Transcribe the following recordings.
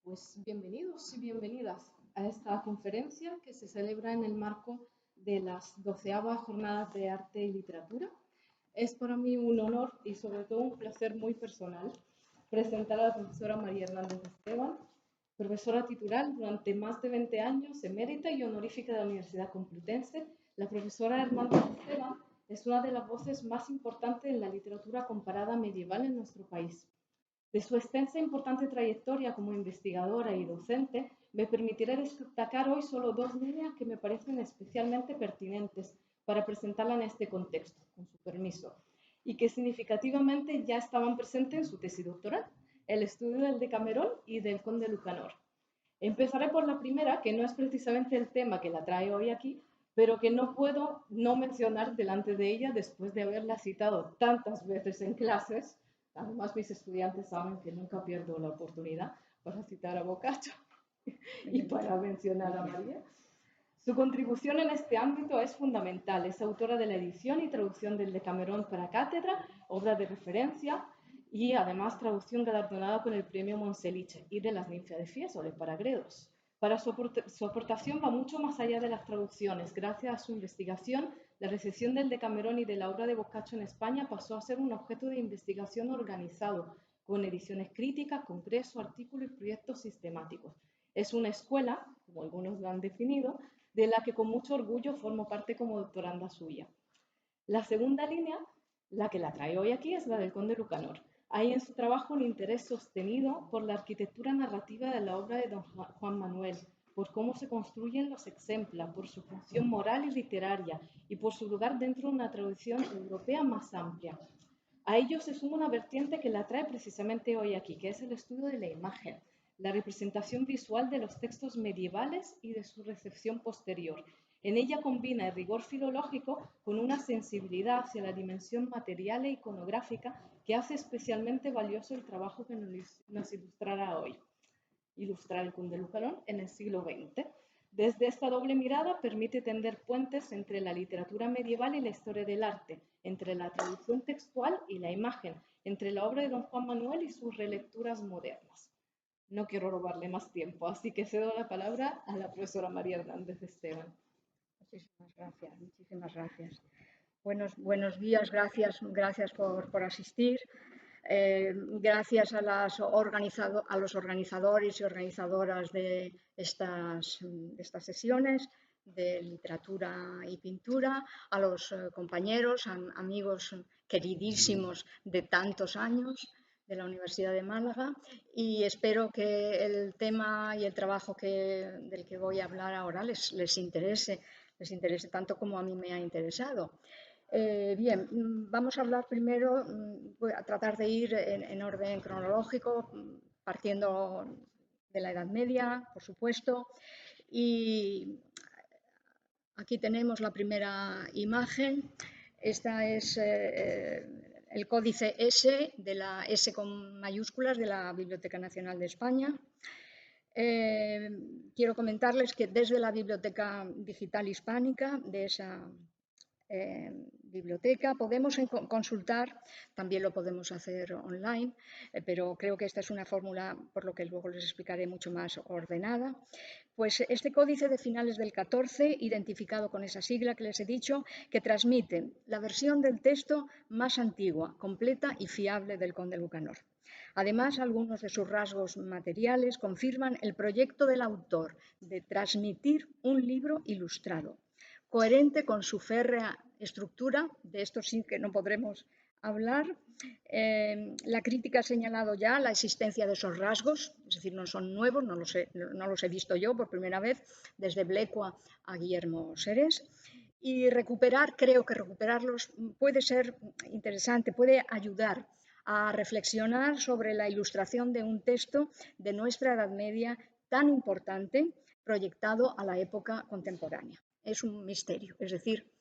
Pues bienvenidos y bienvenidas a esta conferencia que se celebra en el marco de las 12ª Jornadas de Arte y Literatura. Es para mí un honor y sobre todo un placer muy personal presentar a la profesora María Hernández Esteban, profesora titular durante más de 20 años, emérita y honorífica de la Universidad Complutense. La profesora Hernández Esteban es una de las voces más importantes en la literatura comparada medieval en nuestro país. De su extensa e importante trayectoria como investigadora y docente, me permitiré destacar hoy solo dos líneas que me parecen especialmente pertinentes para presentarla en este contexto, con su permiso, y que significativamente ya estaban presentes en su tesis doctoral, el estudio del Decamerón y del Conde Lucanor. Empezaré por la primera, que no es precisamente el tema que la trae hoy aquí, pero que no puedo no mencionar delante de ella después de haberla citado tantas veces en clases. Además, mis estudiantes saben que nunca pierdo la oportunidad para citar a Boccaccio y para mencionar a María. Su contribución en este ámbito es fundamental. Es autora de la edición y traducción del Decamerón para cátedra, obra de referencia y además traducción galardonada con el premio Monseliche y de las Ninfas de Fiesole para Gredos. Su aportación va mucho más allá de las traducciones. Gracias a su investigación, la recepción del Decamerón y de la obra de Boccaccio en España pasó a ser un objeto de investigación organizado, con ediciones críticas, congresos, artículos y proyectos sistemáticos. Es una escuela, como algunos lo han definido, de la que con mucho orgullo formo parte como doctoranda suya. La segunda línea, la que la trae hoy aquí, es la del Conde Lucanor. Hay en su trabajo un interés sostenido por la arquitectura narrativa de la obra de don Juan Manuel, por cómo se construyen los exempla, por su función moral y literaria y por su lugar dentro de una tradición europea más amplia. A ello se suma una vertiente que la trae precisamente hoy aquí, que es el estudio de la imagen, la representación visual de los textos medievales y de su recepción posterior. En ella combina el rigor filológico con una sensibilidad hacia la dimensión material e iconográfica que hace especialmente valioso el trabajo que nos ilustrará hoy. Ilustrar el Conde Lucanor en el siglo XX. Desde esta doble mirada permite tender puentes entre la literatura medieval y la historia del arte, entre la traducción textual y la imagen, entre la obra de don Juan Manuel y sus relecturas modernas. No quiero robarle más tiempo, así que cedo la palabra a la profesora María Hernández Esteban. Muchísimas gracias. Buenos días, gracias por asistir. Gracias a los organizadores y organizadoras de estas sesiones de literatura y pintura, a los compañeros, amigos queridísimos de tantos años de la Universidad de Málaga, y espero que el tema y el trabajo del que voy a hablar ahora les interese tanto como a mí me ha interesado. Bien, vamos a hablar primero, voy a tratar de ir en orden cronológico, partiendo de la Edad Media, por supuesto, y aquí tenemos la primera imagen. Esta es el códice S, de la S con mayúsculas, de la Biblioteca Nacional de España. Quiero comentarles que desde la Biblioteca Digital Hispánica, de esa biblioteca, podemos consultar, también lo podemos hacer online, pero creo que esta es una fórmula, por lo que luego les explicaré, mucho más ordenada. Pues este códice de finales del XIV, identificado con esa sigla que les he dicho, que transmite la versión del texto más antigua, completa y fiable del Conde Lucanor. Además, algunos de sus rasgos materiales confirman el proyecto del autor de transmitir un libro ilustrado, coherente con su férrea estructura. De esto sí que no podremos hablar. La crítica ha señalado ya la existencia de esos rasgos, es decir, no son nuevos, no los he visto yo por primera vez, desde Blecua a Guillermo Serés. Y creo que recuperarlos puede ser interesante, puede ayudar a reflexionar sobre la ilustración de un texto de nuestra Edad Media tan importante, proyectado a la época contemporánea. Es un misterio, es decir,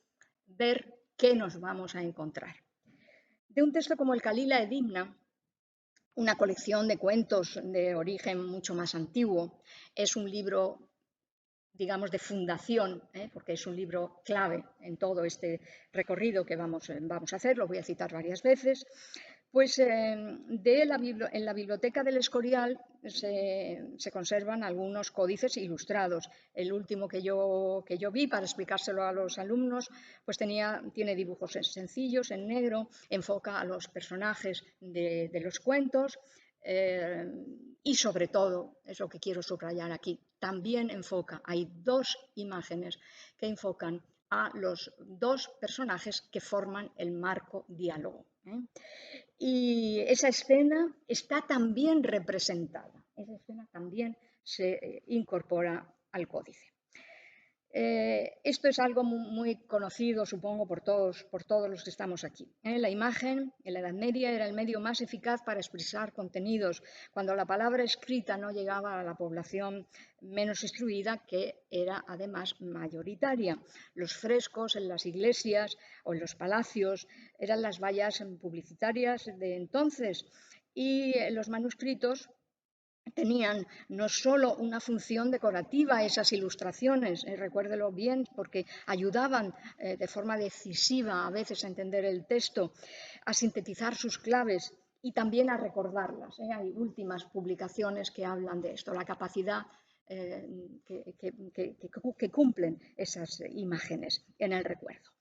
ver qué nos vamos a encontrar. De un texto como el Calila Edimna, una colección de cuentos de origen mucho más antiguo, es un libro, digamos, de fundación, porque es un libro clave en todo este recorrido que vamos a hacer, lo voy a citar varias veces. Pues en la biblioteca del Escorial se conservan algunos códices ilustrados. El último que yo vi, para explicárselo a los alumnos, pues tiene dibujos sencillos en negro, enfoca a los personajes de los cuentos y sobre todo, es lo que quiero subrayar aquí, también hay dos imágenes que enfocan a los dos personajes que forman el marco diálogo. Y esa escena está también representada, esa escena también se incorpora al códice. Esto es algo muy conocido, supongo, por todos los que estamos aquí. La imagen en la Edad Media era el medio más eficaz para expresar contenidos, cuando la palabra escrita no llegaba a la población menos instruida, que era además mayoritaria. Los frescos en las iglesias o en los palacios eran las vallas publicitarias de entonces, y los manuscritos tenían no solo una función decorativa, esas ilustraciones, recuérdelo bien, porque ayudaban de forma decisiva a veces a entender el texto, a sintetizar sus claves y también a recordarlas. Hay últimas publicaciones que hablan de esto, la capacidad que cumplen esas imágenes en el recuerdo.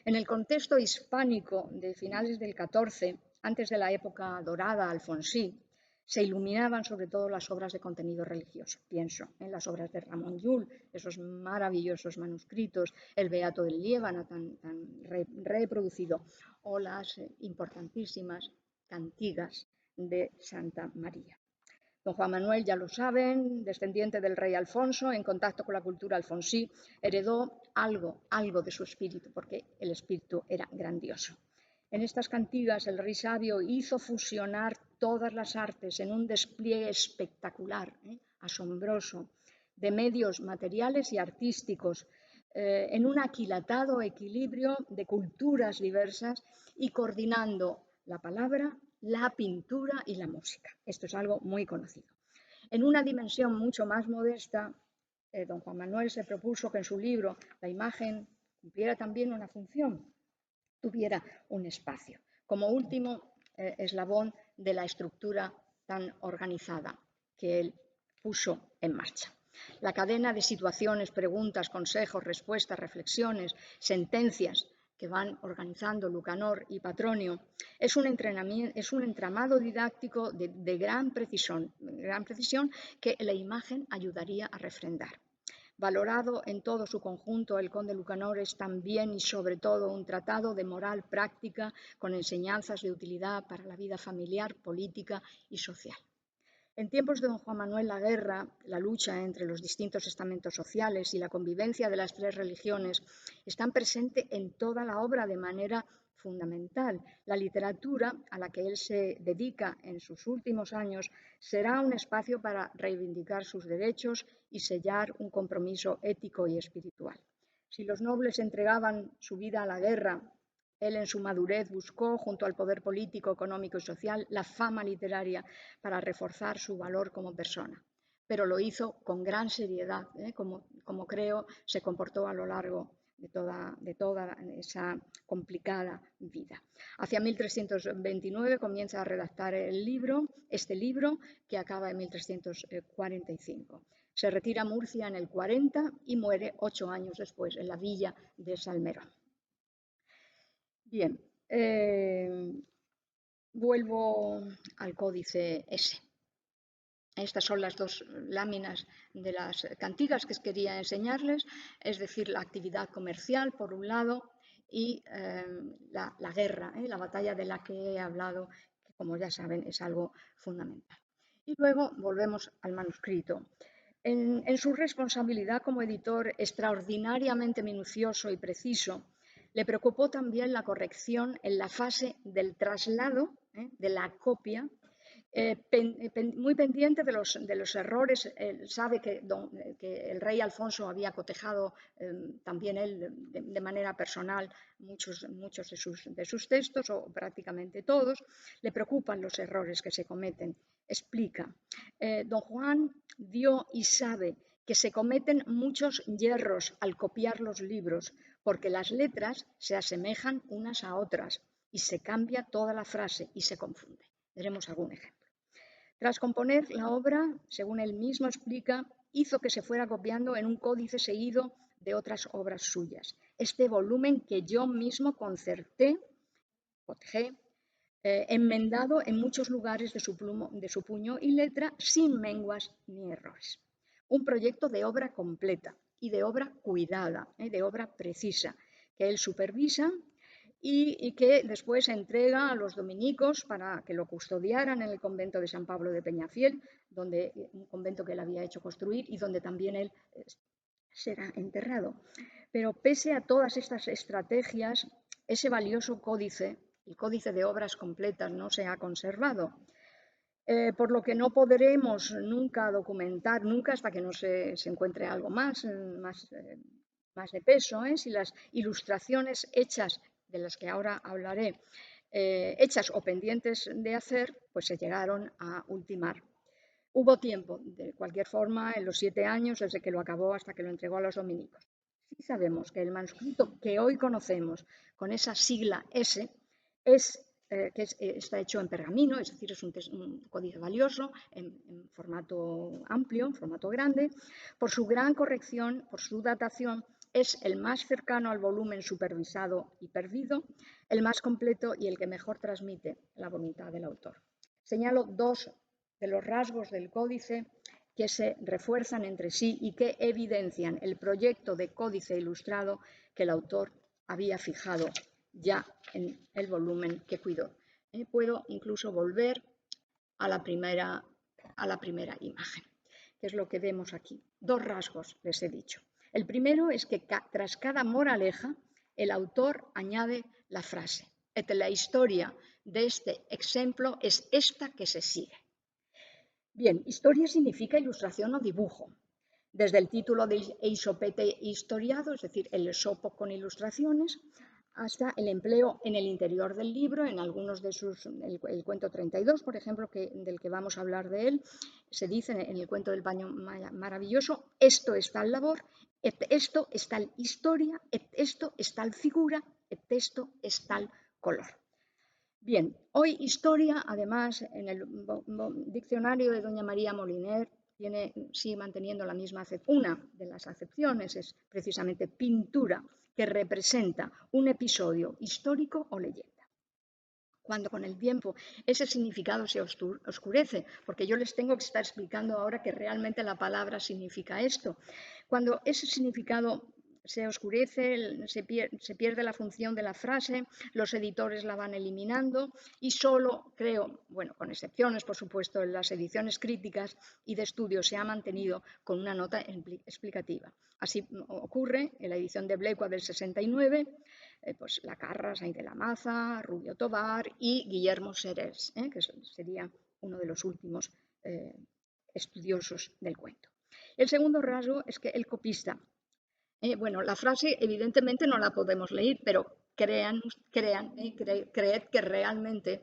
En el contexto hispánico de finales del XIV, antes de la época dorada alfonsí, se iluminaban sobre todo las obras de contenido religioso. Pienso en las obras de Ramón Llull, esos maravillosos manuscritos, el Beato del Liébana, tan reproducido, o las importantísimas cantigas de Santa María. Don Juan Manuel, ya lo saben, descendiente del rey Alfonso, en contacto con la cultura alfonsí, heredó algo de su espíritu, porque el espíritu era grandioso. En estas cantigas el rey sabio hizo fusionar todas las artes en un despliegue espectacular, asombroso, de medios materiales y artísticos, en un aquilatado equilibrio de culturas diversas y coordinando la palabra, la pintura y la música. Esto es algo muy conocido. En una dimensión mucho más modesta, don Juan Manuel se propuso que en su libro la imagen cumpliera también una función, tuviera un espacio, como último eslabón de la estructura tan organizada que él puso en marcha. La cadena de situaciones, preguntas, consejos, respuestas, reflexiones, sentencias que van organizando Lucanor y Patronio es un entramado didáctico de gran precisión que la imagen ayudaría a refrendar. Valorado en todo su conjunto, el Conde Lucanor es también y sobre todo un tratado de moral práctica con enseñanzas de utilidad para la vida familiar, política y social. En tiempos de don Juan Manuel, la guerra, la lucha entre los distintos estamentos sociales y la convivencia de las tres religiones están presentes en toda la obra de manera fundamental. La literatura, a la que él se dedica en sus últimos años, será un espacio para reivindicar sus derechos y sellar un compromiso ético y espiritual. Si los nobles entregaban su vida a la guerra, él en su madurez buscó, junto al poder político, económico y social, la fama literaria para reforzar su valor como persona. Pero lo hizo con gran seriedad, como creo se comportó a lo largo de toda esa complicada vida. Hacia 1329 comienza a redactar este libro que acaba en 1345. Se retira a Murcia en el 40 y muere 8 años después en la villa de Salmerón. Bien, vuelvo al códice S. Estas son las dos láminas de las cantigas que quería enseñarles, es decir, la actividad comercial por un lado y la guerra, la batalla de la que he hablado, que como ya saben es algo fundamental. Y luego volvemos al manuscrito. En su responsabilidad como editor extraordinariamente minucioso y preciso, le preocupó también la corrección en la fase del traslado, de la copia, muy pendiente de los errores. Sabe que el rey Alfonso había cotejado también él de manera personal muchos de sus textos, o prácticamente todos. Le preocupan los errores que se cometen. Explica, don Juan vio y sabe que se cometen muchos yerros al copiar los libros, porque las letras se asemejan unas a otras y se cambia toda la frase y se confunde. Veremos algún ejemplo. Tras componer la obra, según él mismo explica, hizo que se fuera copiando en un códice seguido de otras obras suyas. Este volumen que yo mismo concerté, cotejé, enmendado en muchos lugares de su puño y letra, sin menguas ni errores. Un proyecto de obra completa y de obra cuidada, de obra precisa, que él supervisa y que después entrega a los dominicos para que lo custodiaran en el convento de San Pablo de Peñafiel, un convento que él había hecho construir y donde también él será enterrado. Pero pese a todas estas estrategias, ese valioso códice, el Códice de Obras Completas, no se ha conservado, por lo que no podremos nunca documentar, nunca hasta que no se encuentre algo más de peso, si las ilustraciones hechas, de las que ahora hablaré, hechas o pendientes de hacer, pues se llegaron a ultimar. Hubo tiempo, de cualquier forma, en los 7 años, desde que lo acabó hasta que lo entregó a los dominicos. Sí sabemos que el manuscrito que hoy conocemos con esa sigla S está hecho en pergamino, es decir, es un códice valioso, en formato amplio, en formato grande. Por su gran corrección, por su datación, es el más cercano al volumen supervisado y perdido, el más completo y el que mejor transmite la voluntad del autor. Señalo 2 de los rasgos del códice que se refuerzan entre sí y que evidencian el proyecto de códice ilustrado que el autor había fijado ya en el volumen que cuidó. Puedo incluso volver a la primera imagen, que es lo que vemos aquí. 2 rasgos les he dicho. El primero es que tras cada moraleja, el autor añade la frase: la historia de este ejemplo es esta que se sigue. Bien, historia significa ilustración o dibujo. Desde el título de Eisopete historiado, es decir, el esopo con ilustraciones, hasta el empleo en el interior del libro, en algunos de el cuento 32, por ejemplo, del que vamos a hablar de él, se dice en el cuento del paño maravilloso: esto es tal labor, esto es tal historia, esto es tal figura, esto es tal color. Bien, hoy historia, además, en el diccionario de doña María Moliner, sigue manteniendo la misma acepción. Una de las acepciones es precisamente pintura, que representa un episodio histórico o leyenda. Cuando con el tiempo ese significado se oscurece, porque yo les tengo que estar explicando ahora que realmente la palabra significa esto. Cuando ese significado se oscurece, se pierde la función de la frase, los editores la van eliminando y solo, creo, bueno, con excepciones, por supuesto, en las ediciones críticas y de estudio se ha mantenido con una nota explicativa. Así ocurre en la edición de Blecua del 69, pues Lacarra, Sainz de la Maza, Rubio Tobar y Guillermo Serres, que sería uno de los últimos estudiosos del cuento. El segundo rasgo es que el copista, bueno, la frase evidentemente no la podemos leer, pero creed que realmente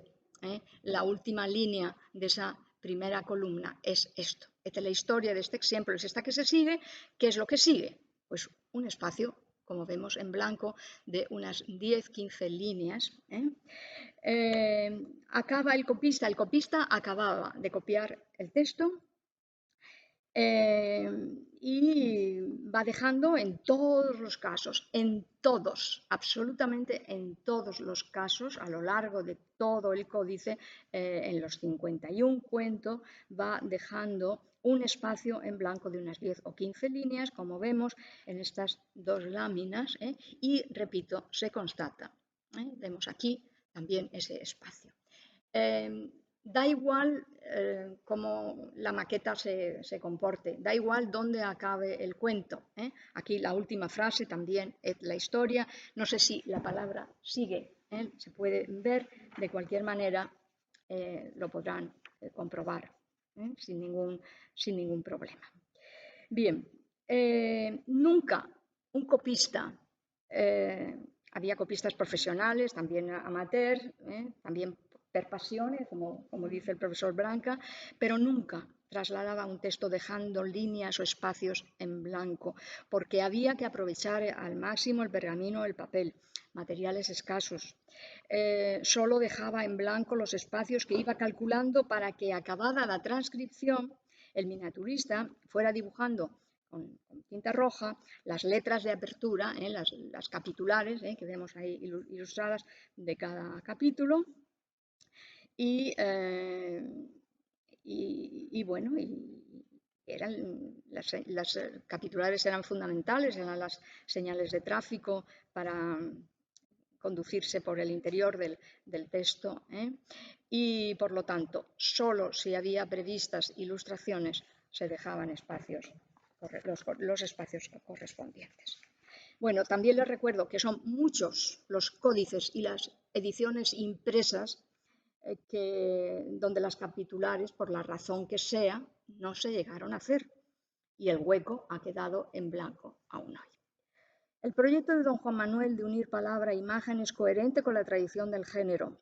la última línea de esa primera columna es esto. Esta es la historia de este ejemplo, es esta que se sigue. ¿Qué es lo que sigue? Pues un espacio, como vemos en blanco, de unas 10-15 líneas. Acaba el copista acababa de copiar el texto, y va dejando en todos los casos, absolutamente en todos los casos, a lo largo de todo el códice, en los 51 cuentos, va dejando un espacio en blanco de unas 10 o 15 líneas, como vemos en estas 2 láminas, y repito, se constata. Vemos aquí también ese espacio. Da igual cómo la maqueta se comporte, da igual dónde acabe el cuento. Aquí la última frase también es la historia. No sé si la palabra sigue, se puede ver, de cualquier manera lo podrán comprobar sin ningún problema. Bien, nunca un copista, había copistas profesionales, también amateurs, también per passione, como dice el profesor Branca, pero nunca trasladaba un texto dejando líneas o espacios en blanco, porque había que aprovechar al máximo el pergamino o el papel, materiales escasos. Solo dejaba en blanco los espacios que iba calculando para que, acabada la transcripción, el miniaturista fuera dibujando con tinta roja las letras de apertura, las capitulares, que vemos ahí ilustradas de cada capítulo, y bueno, las capitulares eran fundamentales, eran las señales de tráfico para conducirse por el interior del texto, y por lo tanto, solo si había previstas ilustraciones se dejaban espacios, los espacios correspondientes. Bueno, también les recuerdo que son muchos los códices y las ediciones impresas donde las capitulares, por la razón que sea, no se llegaron a hacer y el hueco ha quedado en blanco aún hoy. El proyecto de don Juan Manuel de unir palabra e imagen es coherente con la tradición del género,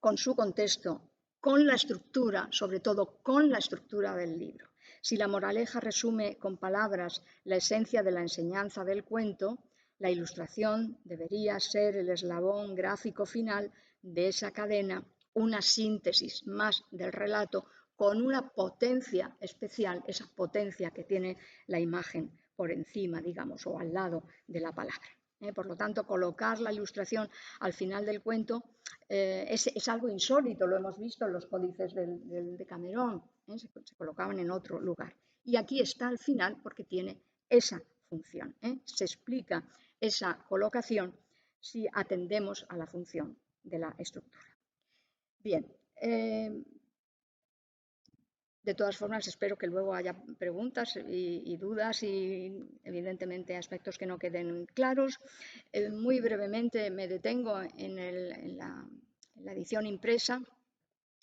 con su contexto, con la estructura, sobre todo con la estructura del libro. Si la moraleja resume con palabras la esencia de la enseñanza del cuento, la ilustración debería ser el eslabón gráfico final de esa cadena, una síntesis más del relato con una potencia especial, esa potencia que tiene la imagen por encima, digamos, o al lado de la palabra. Por lo tanto, colocar la ilustración al final del cuento es algo insólito, lo hemos visto en los códices del Decamerón, se colocaban en otro lugar. Y aquí está al final porque tiene esa función. Se explica esa colocación si atendemos a la función de la estructura. Bien. De todas formas, espero que luego haya preguntas y dudas y, evidentemente, aspectos que no queden claros. Muy brevemente me detengo en la edición impresa.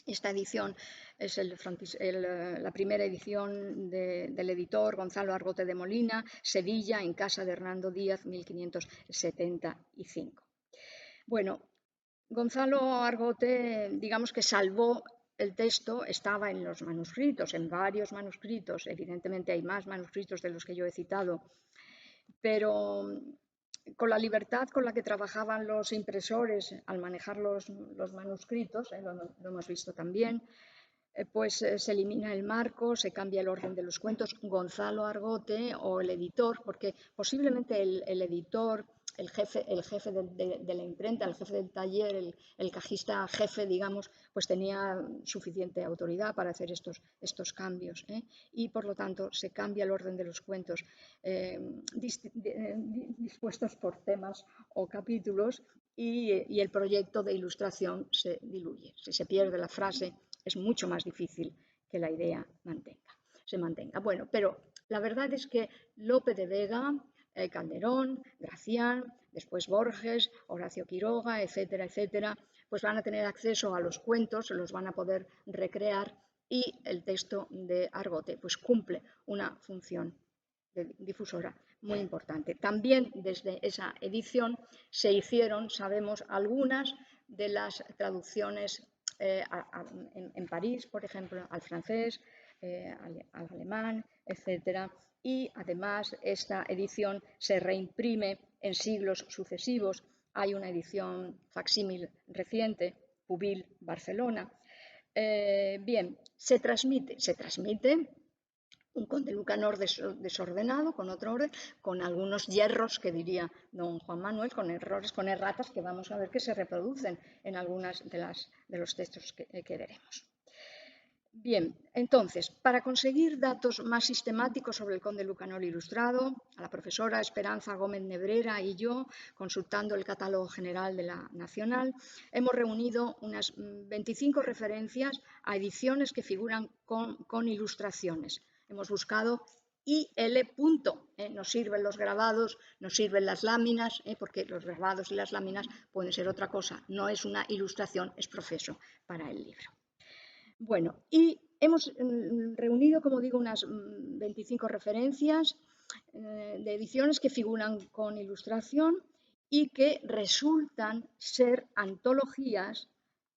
Esta edición es la primera edición del editor Gonzalo Argote de Molina, Sevilla, en casa de Hernando Díaz, 1575. Bueno, Gonzalo Argote, digamos que salvó el texto, estaba en los manuscritos, en varios manuscritos, evidentemente hay más manuscritos de los que yo he citado, pero con la libertad con la que trabajaban los impresores al manejar los manuscritos, lo hemos visto también, pues se elimina el marco, se cambia el orden de los cuentos. Gonzalo Argote o el editor, porque posiblemente el editor, el jefe de la imprenta, el jefe del taller, el cajista jefe, digamos, pues tenía suficiente autoridad para hacer estos cambios. Y por lo tanto se cambia el orden de los cuentos dispuestos por temas o capítulos y el proyecto de ilustración se diluye. Si se pierde la frase, es mucho más difícil que la idea se mantenga. Bueno, pero la verdad es que Lope de Vega, Calderón, Gracián, después Borges, Horacio Quiroga, etcétera, etcétera, pues van a tener acceso a los cuentos, los van a poder recrear y el texto de Argote pues cumple una función de difusora muy importante. También desde esa edición se hicieron, sabemos, algunas de las traducciones en París, por ejemplo, al francés, al alemán, etcétera. Y además esta edición se reimprime en siglos sucesivos. Hay una edición facsímil reciente, Pubil, Barcelona. Bien, se transmite un Conde Lucanor desordenado, con otro orden, con algunos hierros que diría don Juan Manuel, con errores, con erratas que vamos a ver que se reproducen en algunas de los textos que veremos. Bien, entonces, para conseguir datos más sistemáticos sobre el Conde Lucanor ilustrado, a la profesora Esperanza Gómez Nebrera y yo, consultando el catálogo general de la Nacional, hemos reunido unas 25 referencias a ediciones que figuran con ilustraciones. Hemos buscado IL. Nos sirven los grabados, nos sirven las láminas, porque los grabados y las láminas pueden ser otra cosa, no es una ilustración, es proceso para el libro. Bueno, y hemos reunido, como digo, unas 25 referencias de ediciones que figuran con ilustración y que resultan ser antologías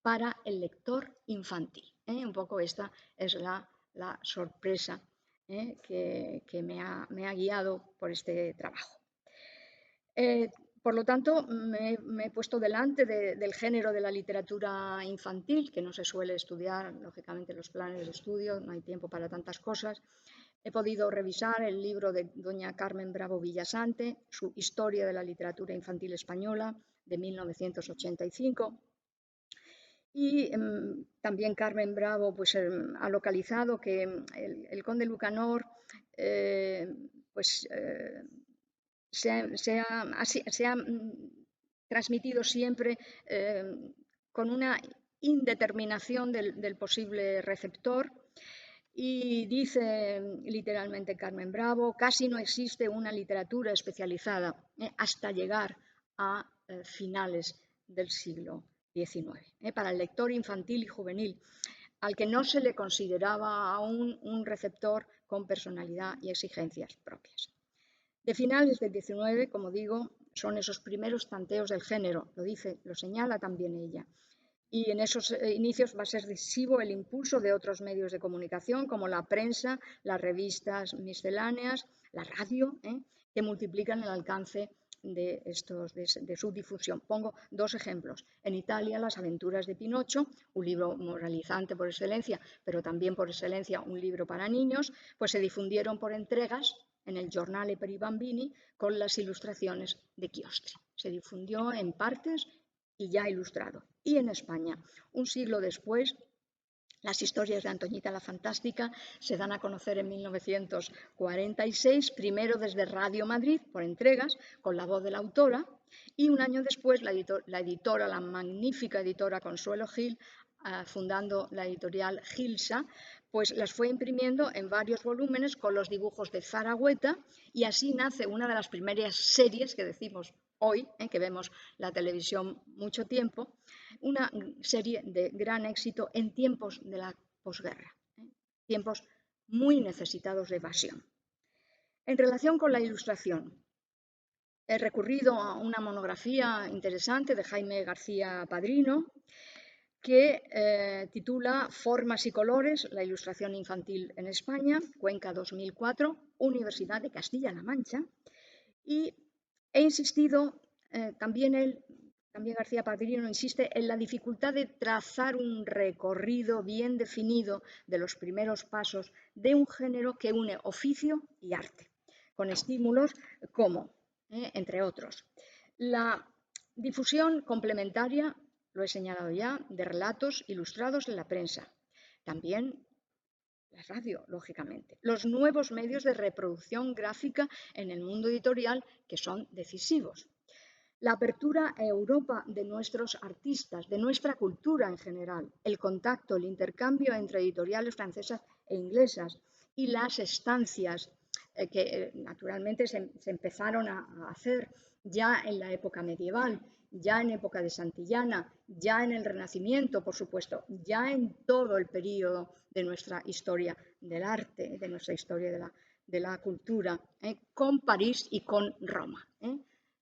para el lector infantil. Un poco esta es la la sorpresa que me ha guiado por este trabajo. Por lo tanto, me he puesto delante del género de la literatura infantil, que no se suele estudiar, lógicamente, en los planes de estudio, no hay tiempo para tantas cosas. He podido revisar el libro de doña Carmen Bravo Villasante, su Historia de la literatura infantil española, de 1985. Y también Carmen Bravo pues, ha localizado que el conde Lucanor se ha transmitido siempre con una indeterminación del posible receptor. Y dice literalmente Carmen Bravo, casi no existe una literatura especializada hasta llegar a finales del siglo XIX. Para el lector infantil y juvenil, al que no se le consideraba aún un receptor con personalidad y exigencias propias. De finales del XIX, como digo, son esos primeros tanteos del género, lo señala también ella. Y en esos inicios va a ser decisivo el impulso de otros medios de comunicación como la prensa, las revistas misceláneas, la radio, que multiplican el alcance de su difusión. Pongo dos ejemplos. En Italia, Las aventuras de Pinocho, un libro moralizante por excelencia, pero también por excelencia un libro para niños, pues se difundieron por entregas en el Giornale per i Bambini con las ilustraciones de Chiostri. Se difundió en partes y ya ilustrado. Y en España, un siglo después, las historias de Antoñita la Fantástica se dan a conocer en 1946, primero desde Radio Madrid, por entregas, con la voz de la autora, y un año después la magnífica editora Consuelo Gil, fundando la editorial Gilsa, pues las fue imprimiendo en varios volúmenes con los dibujos de Zaragoeta, y así nace una de las primeras series que decimos hoy, que vemos la televisión mucho tiempo, una serie de gran éxito en tiempos de la posguerra, tiempos muy necesitados de evasión. En relación con la ilustración, he recurrido a una monografía interesante de Jaime García Padrino, que titula Formas y colores, la ilustración infantil en España, Cuenca 2004, Universidad de Castilla-La Mancha, y he insistido, también García Padrino insiste en la dificultad de trazar un recorrido bien definido de los primeros pasos de un género que une oficio y arte, con estímulos como, entre otros, la difusión complementaria, lo he señalado ya, de relatos ilustrados en la prensa. También la radio, lógicamente. Los nuevos medios de reproducción gráfica en el mundo editorial que son decisivos. La apertura a Europa de nuestros artistas, de nuestra cultura en general. El contacto, el intercambio entre editoriales francesas e inglesas y las estancias que naturalmente se empezaron a hacer ya en la época medieval, ya en época de Santillana, ya en el Renacimiento, por supuesto, ya en todo el periodo de nuestra historia del arte, de nuestra historia de la cultura, con París y con Roma.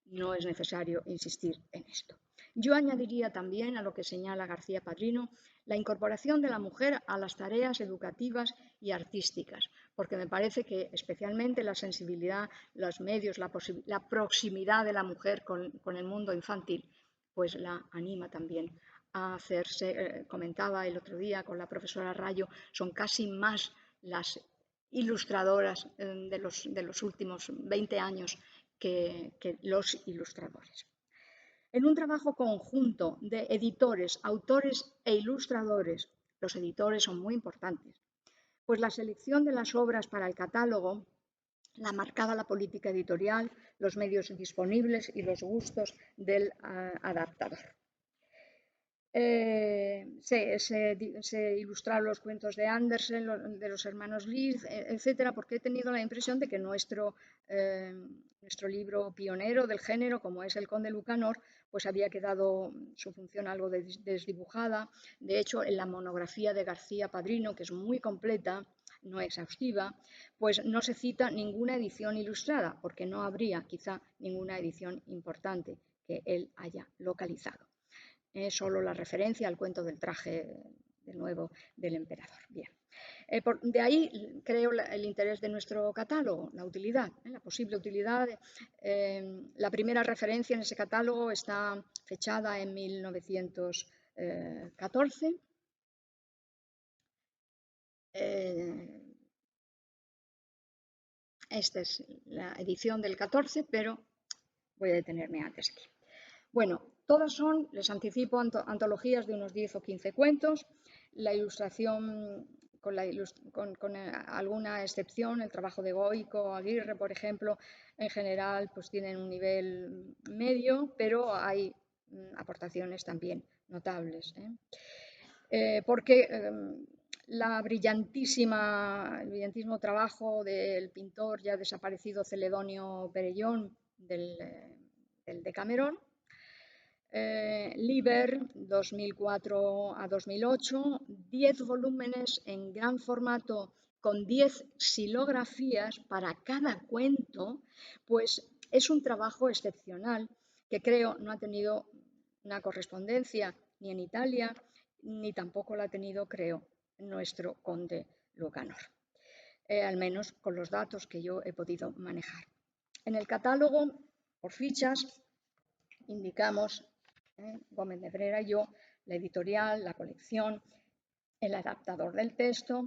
No es necesario insistir en esto. Yo añadiría también a lo que señala García Padrino la incorporación de la mujer a las tareas educativas y artísticas, porque me parece que especialmente la sensibilidad, los medios, la proximidad de la mujer con el mundo infantil, pues la anima también a hacerse, comentaba el otro día con la profesora Rayo, son casi más las ilustradoras de los últimos 20 años que los ilustradores. En un trabajo conjunto de editores, autores e ilustradores, los editores son muy importantes, pues la selección de las obras para el catálogo la marcaba la política editorial, los medios disponibles y los gustos del adaptador. Se ilustraron los cuentos de Andersen, de los hermanos Leith, etcétera, porque he tenido la impresión de que nuestro libro pionero del género, como es El Conde Lucanor, pues había quedado su función algo desdibujada. De hecho, en la monografía de García Padrino, que es muy completa, no exhaustiva, pues no se cita ninguna edición ilustrada, porque no habría quizá ninguna edición importante que él haya localizado. Solo la referencia al cuento del traje de nuevo del emperador. Bien. De ahí creo el interés de nuestro catálogo, la utilidad, la posible utilidad. La primera referencia en ese catálogo está fechada en 1914. Esta es la edición del 14, pero voy a detenerme antes aquí. Bueno, todas son, les anticipo, antologías de unos 10 o 15 cuentos. La ilustración, con alguna excepción, el trabajo de Goico o Aguirre, por ejemplo, en general pues tienen un nivel medio, pero hay aportaciones también notables. Porque el brillantísimo trabajo del pintor ya desaparecido Celedonio Perellón del Decamerón, Liber, 2004 a 2008, 10 volúmenes en gran formato con 10 xilografías para cada cuento, pues es un trabajo excepcional que creo no ha tenido una correspondencia ni en Italia, ni tampoco la ha tenido, creo, nuestro conde Lucanor, al menos con los datos que yo he podido manejar. En el catálogo, por fichas, indicamos Gómez de Brera y yo, la editorial, la colección, el adaptador del texto,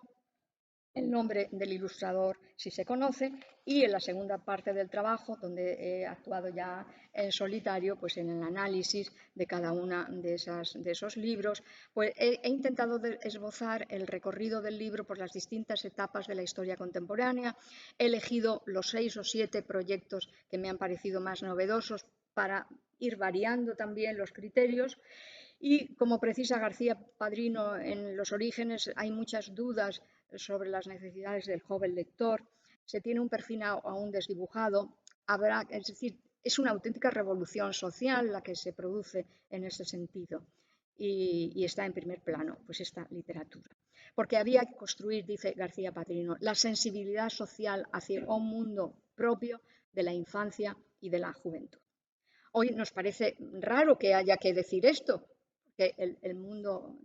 el nombre del ilustrador si se conoce, y en la segunda parte del trabajo, donde he actuado ya en solitario, pues en el análisis de cada una de esos libros, pues he intentado esbozar el recorrido del libro por las distintas etapas de la historia contemporánea. He elegido los 6 o 7 proyectos que me han parecido más novedosos para ir variando también los criterios. Y como precisa García Padrino en Los orígenes, hay muchas dudas sobre las necesidades del joven lector. Se tiene un perfil aún desdibujado. Es decir, es una auténtica revolución social la que se produce en ese sentido. Y está en primer plano, pues, esta literatura. Porque había que construir, dice García Padrino, la sensibilidad social hacia un mundo propio de la infancia y de la juventud. Hoy nos parece raro que haya que decir esto, porque el mundo,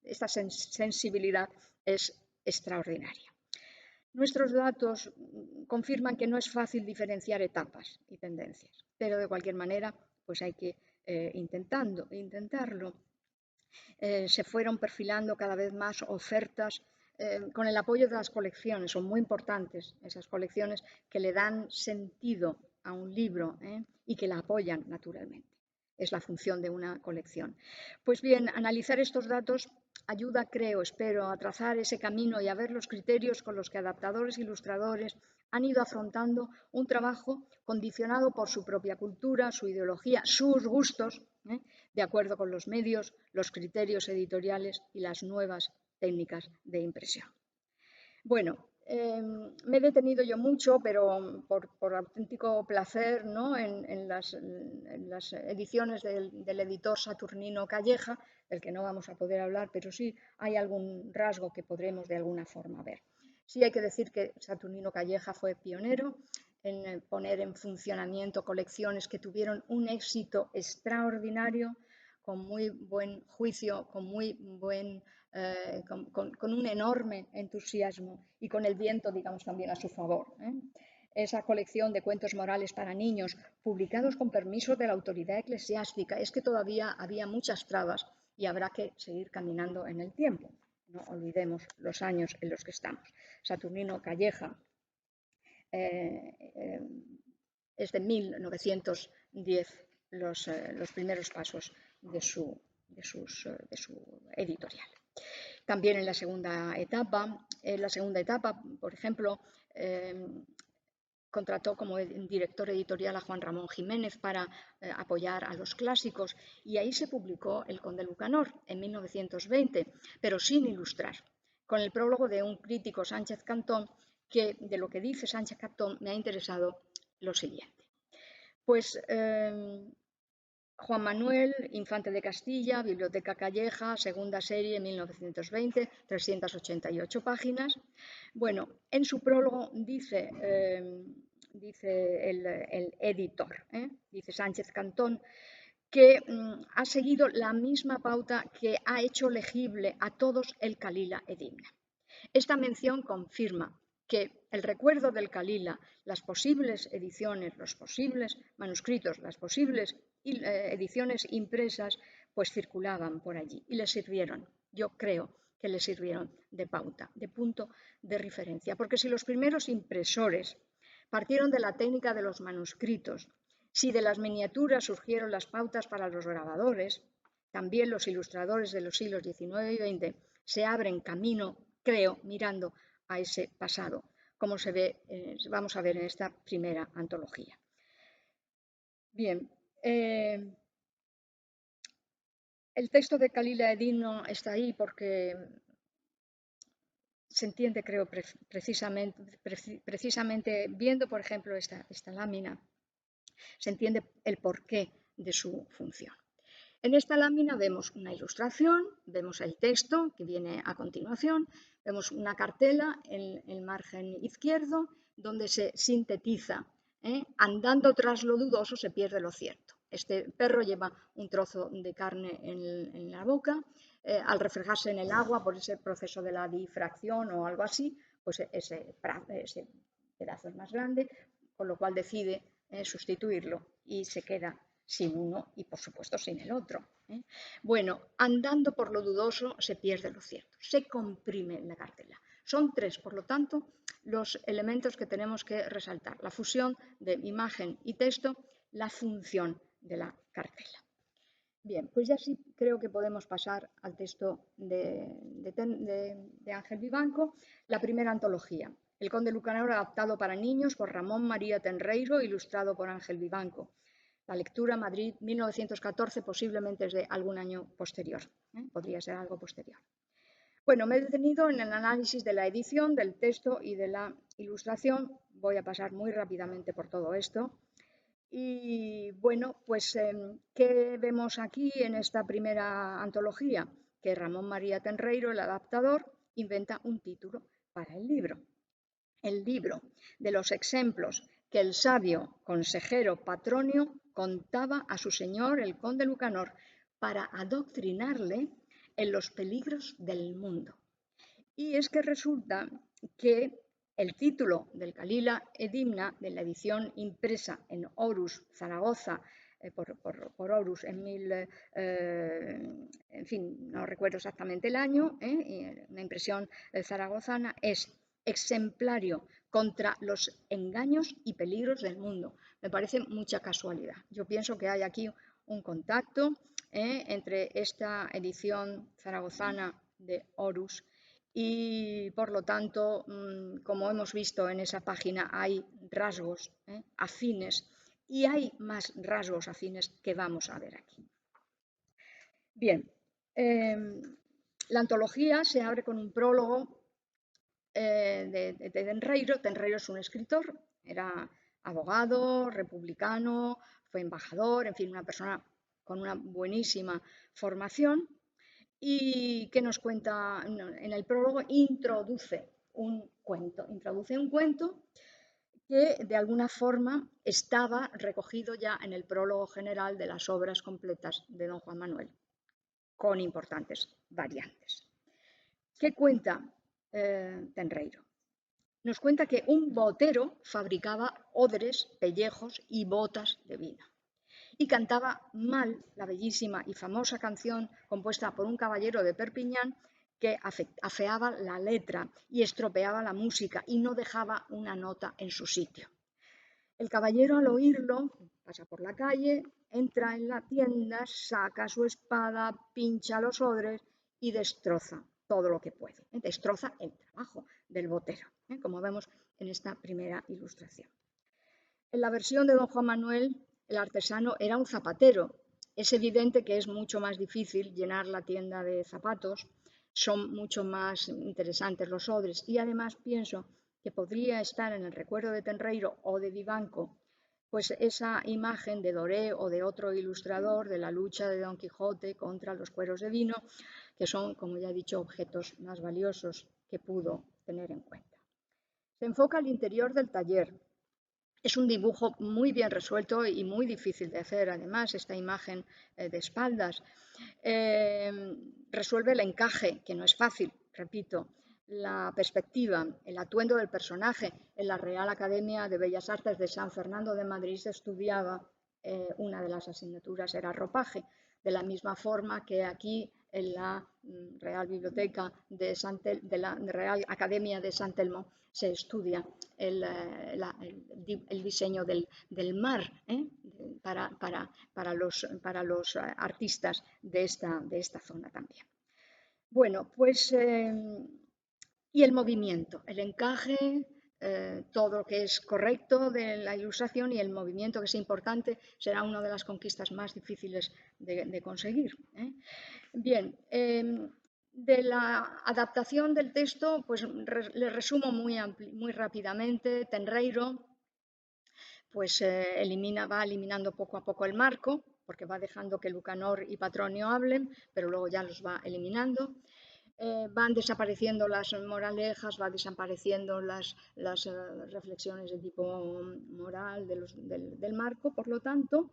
esta sensibilidad es extraordinaria. Nuestros datos confirman que no es fácil diferenciar etapas y tendencias, pero de cualquier manera pues hay que intentarlo. Se fueron perfilando cada vez más ofertas con el apoyo de las colecciones. Son muy importantes esas colecciones que le dan sentido a un libro y que la apoyan naturalmente. Es la función de una colección. Pues bien, analizar estos datos ayuda, creo, espero, a trazar ese camino y a ver los criterios con los que adaptadores e ilustradores han ido afrontando un trabajo condicionado por su propia cultura, su ideología, sus gustos, de acuerdo con los medios, los criterios editoriales y las nuevas técnicas de impresión. Bueno, me he detenido yo mucho, pero por auténtico placer, ¿no?, en las ediciones del editor Saturnino Calleja, del que no vamos a poder hablar, pero sí hay algún rasgo que podremos de alguna forma ver. Sí hay que decir que Saturnino Calleja fue pionero en poner en funcionamiento colecciones que tuvieron un éxito extraordinario, con muy buen juicio, con un enorme entusiasmo y con el viento, digamos, también a su favor. Esa colección de cuentos morales para niños, publicados con permiso de la autoridad eclesiástica, es que todavía había muchas trabas y habrá que seguir caminando en el tiempo. No olvidemos los años en los que estamos. Saturnino Calleja es de 1910 los primeros pasos de su editorial. También en la segunda etapa, por ejemplo, contrató como director editorial a Juan Ramón Jiménez para apoyar a los clásicos, y ahí se publicó El Conde Lucanor en 1920, pero sin ilustrar, con el prólogo de un crítico, Sánchez Cantón, que de lo que dice Sánchez Cantón me ha interesado lo siguiente. Pues Juan Manuel, Infante de Castilla, Biblioteca Calleja, segunda serie, 1920, 388 páginas. Bueno, en su prólogo dice el editor, dice Sánchez Cantón, que ha seguido la misma pauta que ha hecho legible a todos el Calila Edimna. Esta mención confirma que el recuerdo del Kalila, las posibles ediciones, los posibles manuscritos, las posibles ediciones impresas, pues circulaban por allí y les sirvieron, yo creo que les sirvieron de pauta, de punto de referencia. Porque si los primeros impresores partieron de la técnica de los manuscritos, si de las miniaturas surgieron las pautas para los grabadores, también los ilustradores de los siglos XIX y XX se abren camino, creo, mirando a ese pasado, como se ve, vamos a ver en esta primera antología. Bien, el texto de Kalila Edino está ahí porque se entiende, creo, precisamente viendo, por ejemplo, esta lámina, se entiende el porqué de su función. En esta lámina vemos una ilustración, vemos el texto que viene a continuación, vemos una cartela en el margen izquierdo donde se sintetiza, andando tras lo dudoso se pierde lo cierto. Este perro lleva un trozo de carne en la boca, al reflejarse en el agua por ese proceso de la difracción o algo así, pues ese pedazo es más grande, con lo cual decide sustituirlo y se queda sin uno y, por supuesto, sin el otro. Bueno, andando por lo dudoso se pierde lo cierto, se comprime la cartela. Son tres, por lo tanto, los elementos que tenemos que resaltar. La fusión de imagen y texto, la función de la cartela. Bien, pues ya sí creo que podemos pasar al texto de Ángel Vivanco, la primera antología. El Conde Lucanor adaptado para niños por Ramón María Tenreiro, ilustrado por Ángel Vivanco. La lectura Madrid 1914, posiblemente es de algún año posterior, podría ser algo posterior. Bueno, me he detenido en el análisis de la edición, del texto y de la ilustración. Voy a pasar muy rápidamente por todo esto. Y bueno, pues, ¿qué vemos aquí en esta primera antología? Que Ramón María Tenreiro, el adaptador, inventa un título para el libro. El libro de los ejemplos que el sabio consejero Patronio contaba a su señor, el conde Lucanor, para adoctrinarle en los peligros del mundo. Y es que resulta que el título del Kalila Edimna, de la edición impresa en Horus, Zaragoza, por Horus en en fin, no recuerdo exactamente el año, una impresión zaragozana, es exemplario contra los engaños y peligros del mundo. Me parece mucha casualidad. Yo pienso que hay aquí un contacto entre esta edición zaragozana de Horus y, por lo tanto, como hemos visto en esa página, hay rasgos afines y hay más rasgos afines que vamos a ver aquí. Bien, la antología se abre con un prólogo de Tenreiro. Tenreiro es un escritor, era abogado, republicano, fue embajador, en fin, una persona con una buenísima formación. Y que nos cuenta en el prólogo, introduce un cuento que de alguna forma estaba recogido ya en el prólogo general de las obras completas de don Juan Manuel, con importantes variantes. ¿Qué cuenta Tenreiro? Nos cuenta que un botero fabricaba odres, pellejos y botas de vino. Y cantaba mal la bellísima y famosa canción compuesta por un caballero de Perpiñán que afeaba la letra y estropeaba la música y no dejaba una nota en su sitio. El caballero, al oírlo, pasa por la calle, entra en la tienda, saca su espada, pincha los odres y destroza todo lo que puede. Destroza el trabajo del botero, como vemos en esta primera ilustración. En la versión de don Juan Manuel, el artesano era un zapatero. Es evidente que es mucho más difícil llenar la tienda de zapatos, son mucho más interesantes los odres y además pienso que podría estar en el recuerdo de Tenreiro o de Vivanco, pues esa imagen de Doré o de otro ilustrador de la lucha de Don Quijote contra los cueros de vino, que son, como ya he dicho, objetos más valiosos que pudo tener en cuenta. Se enfoca al interior del taller. Es un dibujo muy bien resuelto y muy difícil de hacer, además, esta imagen de espaldas. Resuelve el encaje, que no es fácil, repito, la perspectiva, el atuendo del personaje. En la Real Academia de Bellas Artes de San Fernando de Madrid se estudiaba, una de las asignaturas era ropaje, de la misma forma que aquí en la Real Biblioteca de la Real Academia de San Telmo se estudia el diseño del mar, para los artistas de esta zona también. Bueno, pues, y el movimiento, el encaje, todo lo que es correcto de la ilustración y el movimiento, que es importante, será una de las conquistas más difíciles de conseguir. Bien, de la adaptación del texto, pues le resumo muy rápidamente. Tenreiro pues va eliminando poco a poco el marco, porque va dejando que Lucanor y Patronio hablen, pero luego ya los va eliminando. Van desapareciendo las moralejas, van desapareciendo las reflexiones de tipo moral del marco, por lo tanto,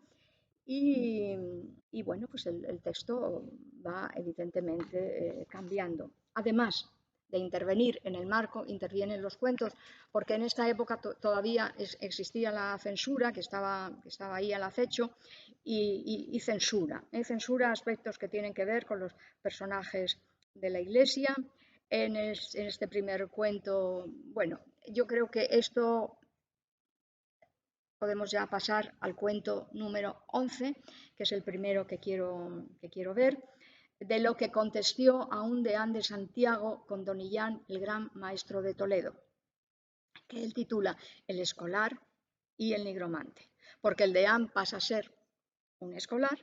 y bueno, pues el texto va evidentemente cambiando. Además de intervenir en el marco, intervienen los cuentos, porque en esta época todavía existía la censura, que estaba ahí al acecho, y censura aspectos que tienen que ver con los personajes de la Iglesia. En este primer cuento, bueno, yo creo que esto podemos ya pasar al cuento número 11, que es el primero que quiero ver, de lo que contestó a un deán de Santiago con don Illán, el gran maestro de Toledo, que él titula El escolar y el nigromante, porque el deán pasa a ser un escolar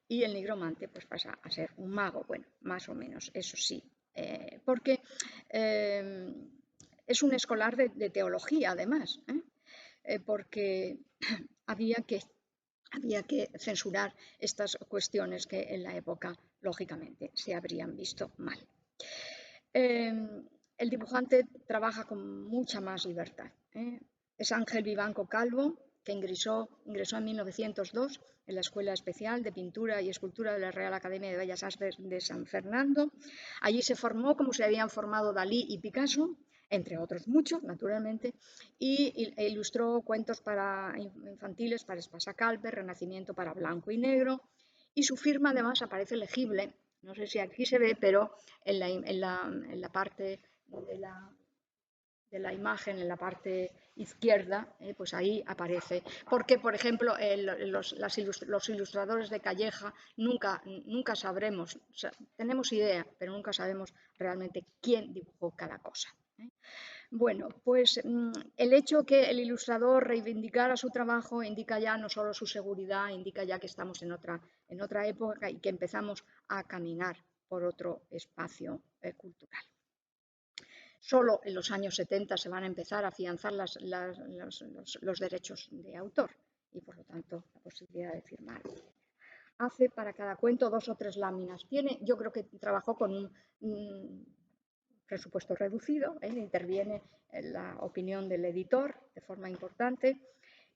y el nigromante pues pasa a ser un mago, bueno, más o menos, eso sí, porque es un escolar de teología además, porque había que censurar estas cuestiones que en la época, lógicamente, se habrían visto mal. El dibujante trabaja con mucha más libertad. Es Ángel Vivanco Calvo, que ingresó en 1902 en la Escuela Especial de Pintura y Escultura de la Real Academia de Bellas Artes de San Fernando. Allí se formó como se habían formado Dalí y Picasso, entre otros muchos, naturalmente, e ilustró cuentos para infantiles para Espasa Calpe, Renacimiento para blanco y negro, y su firma además aparece legible, no sé si aquí se ve, pero en la parte de la imagen, en la parte izquierda, pues ahí aparece. Porque, por ejemplo, los ilustradores de Calleja nunca sabremos, o sea, tenemos idea, pero nunca sabemos realmente quién dibujó cada cosa. Bueno, pues el hecho que el ilustrador reivindicara su trabajo indica ya no solo su seguridad, indica ya que estamos en otra época y que empezamos a caminar por otro espacio cultural. Solo en los años 70 se van a empezar a afianzar los derechos de autor y, por lo tanto, la posibilidad de firmar. Hace para cada cuento 2 o 3 láminas. Yo creo que trabajó con un presupuesto reducido, interviene en la opinión del editor de forma importante,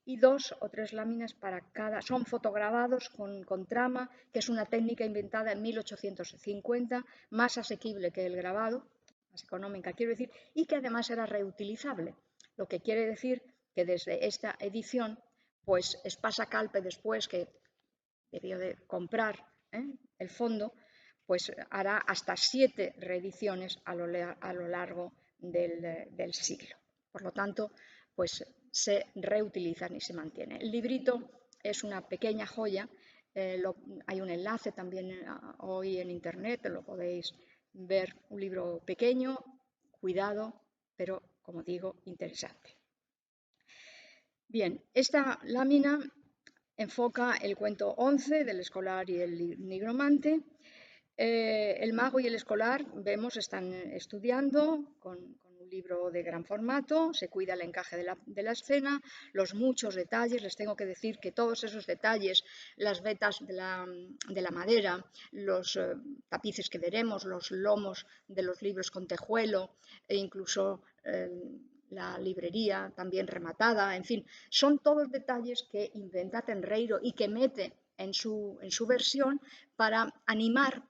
y 2 o 3 láminas para cada. Son fotograbados con trama, que es una técnica inventada en 1850, más asequible que el grabado, más económica quiero decir, y que además era reutilizable, lo que quiere decir que desde esta edición, pues Espasa Calpe, después que debió de comprar el fondo, pues hará hasta 7 reediciones a lo largo del siglo. Por lo tanto, pues se reutilizan y se mantienen. El librito es una pequeña joya, hay un enlace también hoy en internet, lo podéis ver, un libro pequeño, cuidado, pero como digo, interesante. Bien, esta lámina enfoca el cuento 11 del escolar y el nigromante. El mago y el escolar, vemos, están estudiando con un libro de gran formato, se cuida el encaje de la escena, los muchos detalles. Les tengo que decir que todos esos detalles, las vetas de la madera, los tapices que veremos, los lomos de los libros con tejuelo e incluso la librería también rematada, en fin, son todos detalles que inventa Tenreiro y que mete en su versión para animar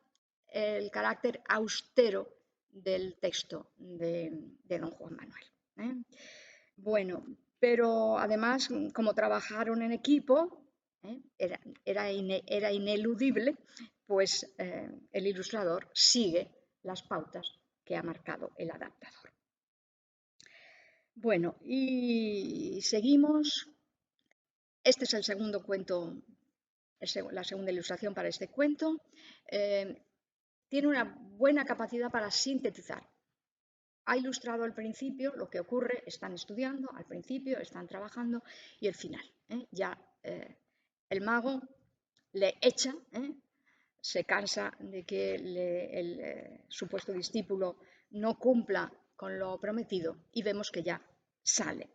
el carácter austero del texto de don Juan Manuel. Bueno, pero además, como trabajaron en equipo, era ineludible, pues el ilustrador sigue las pautas que ha marcado el adaptador. Bueno, y seguimos. Este es el segundo cuento, la segunda ilustración para este cuento. Tiene una buena capacidad para sintetizar. Ha ilustrado al principio lo que ocurre, están estudiando, al principio están trabajando y el final. Ya el mago le echa, se cansa de que el supuesto discípulo no cumpla con lo prometido y vemos que ya sale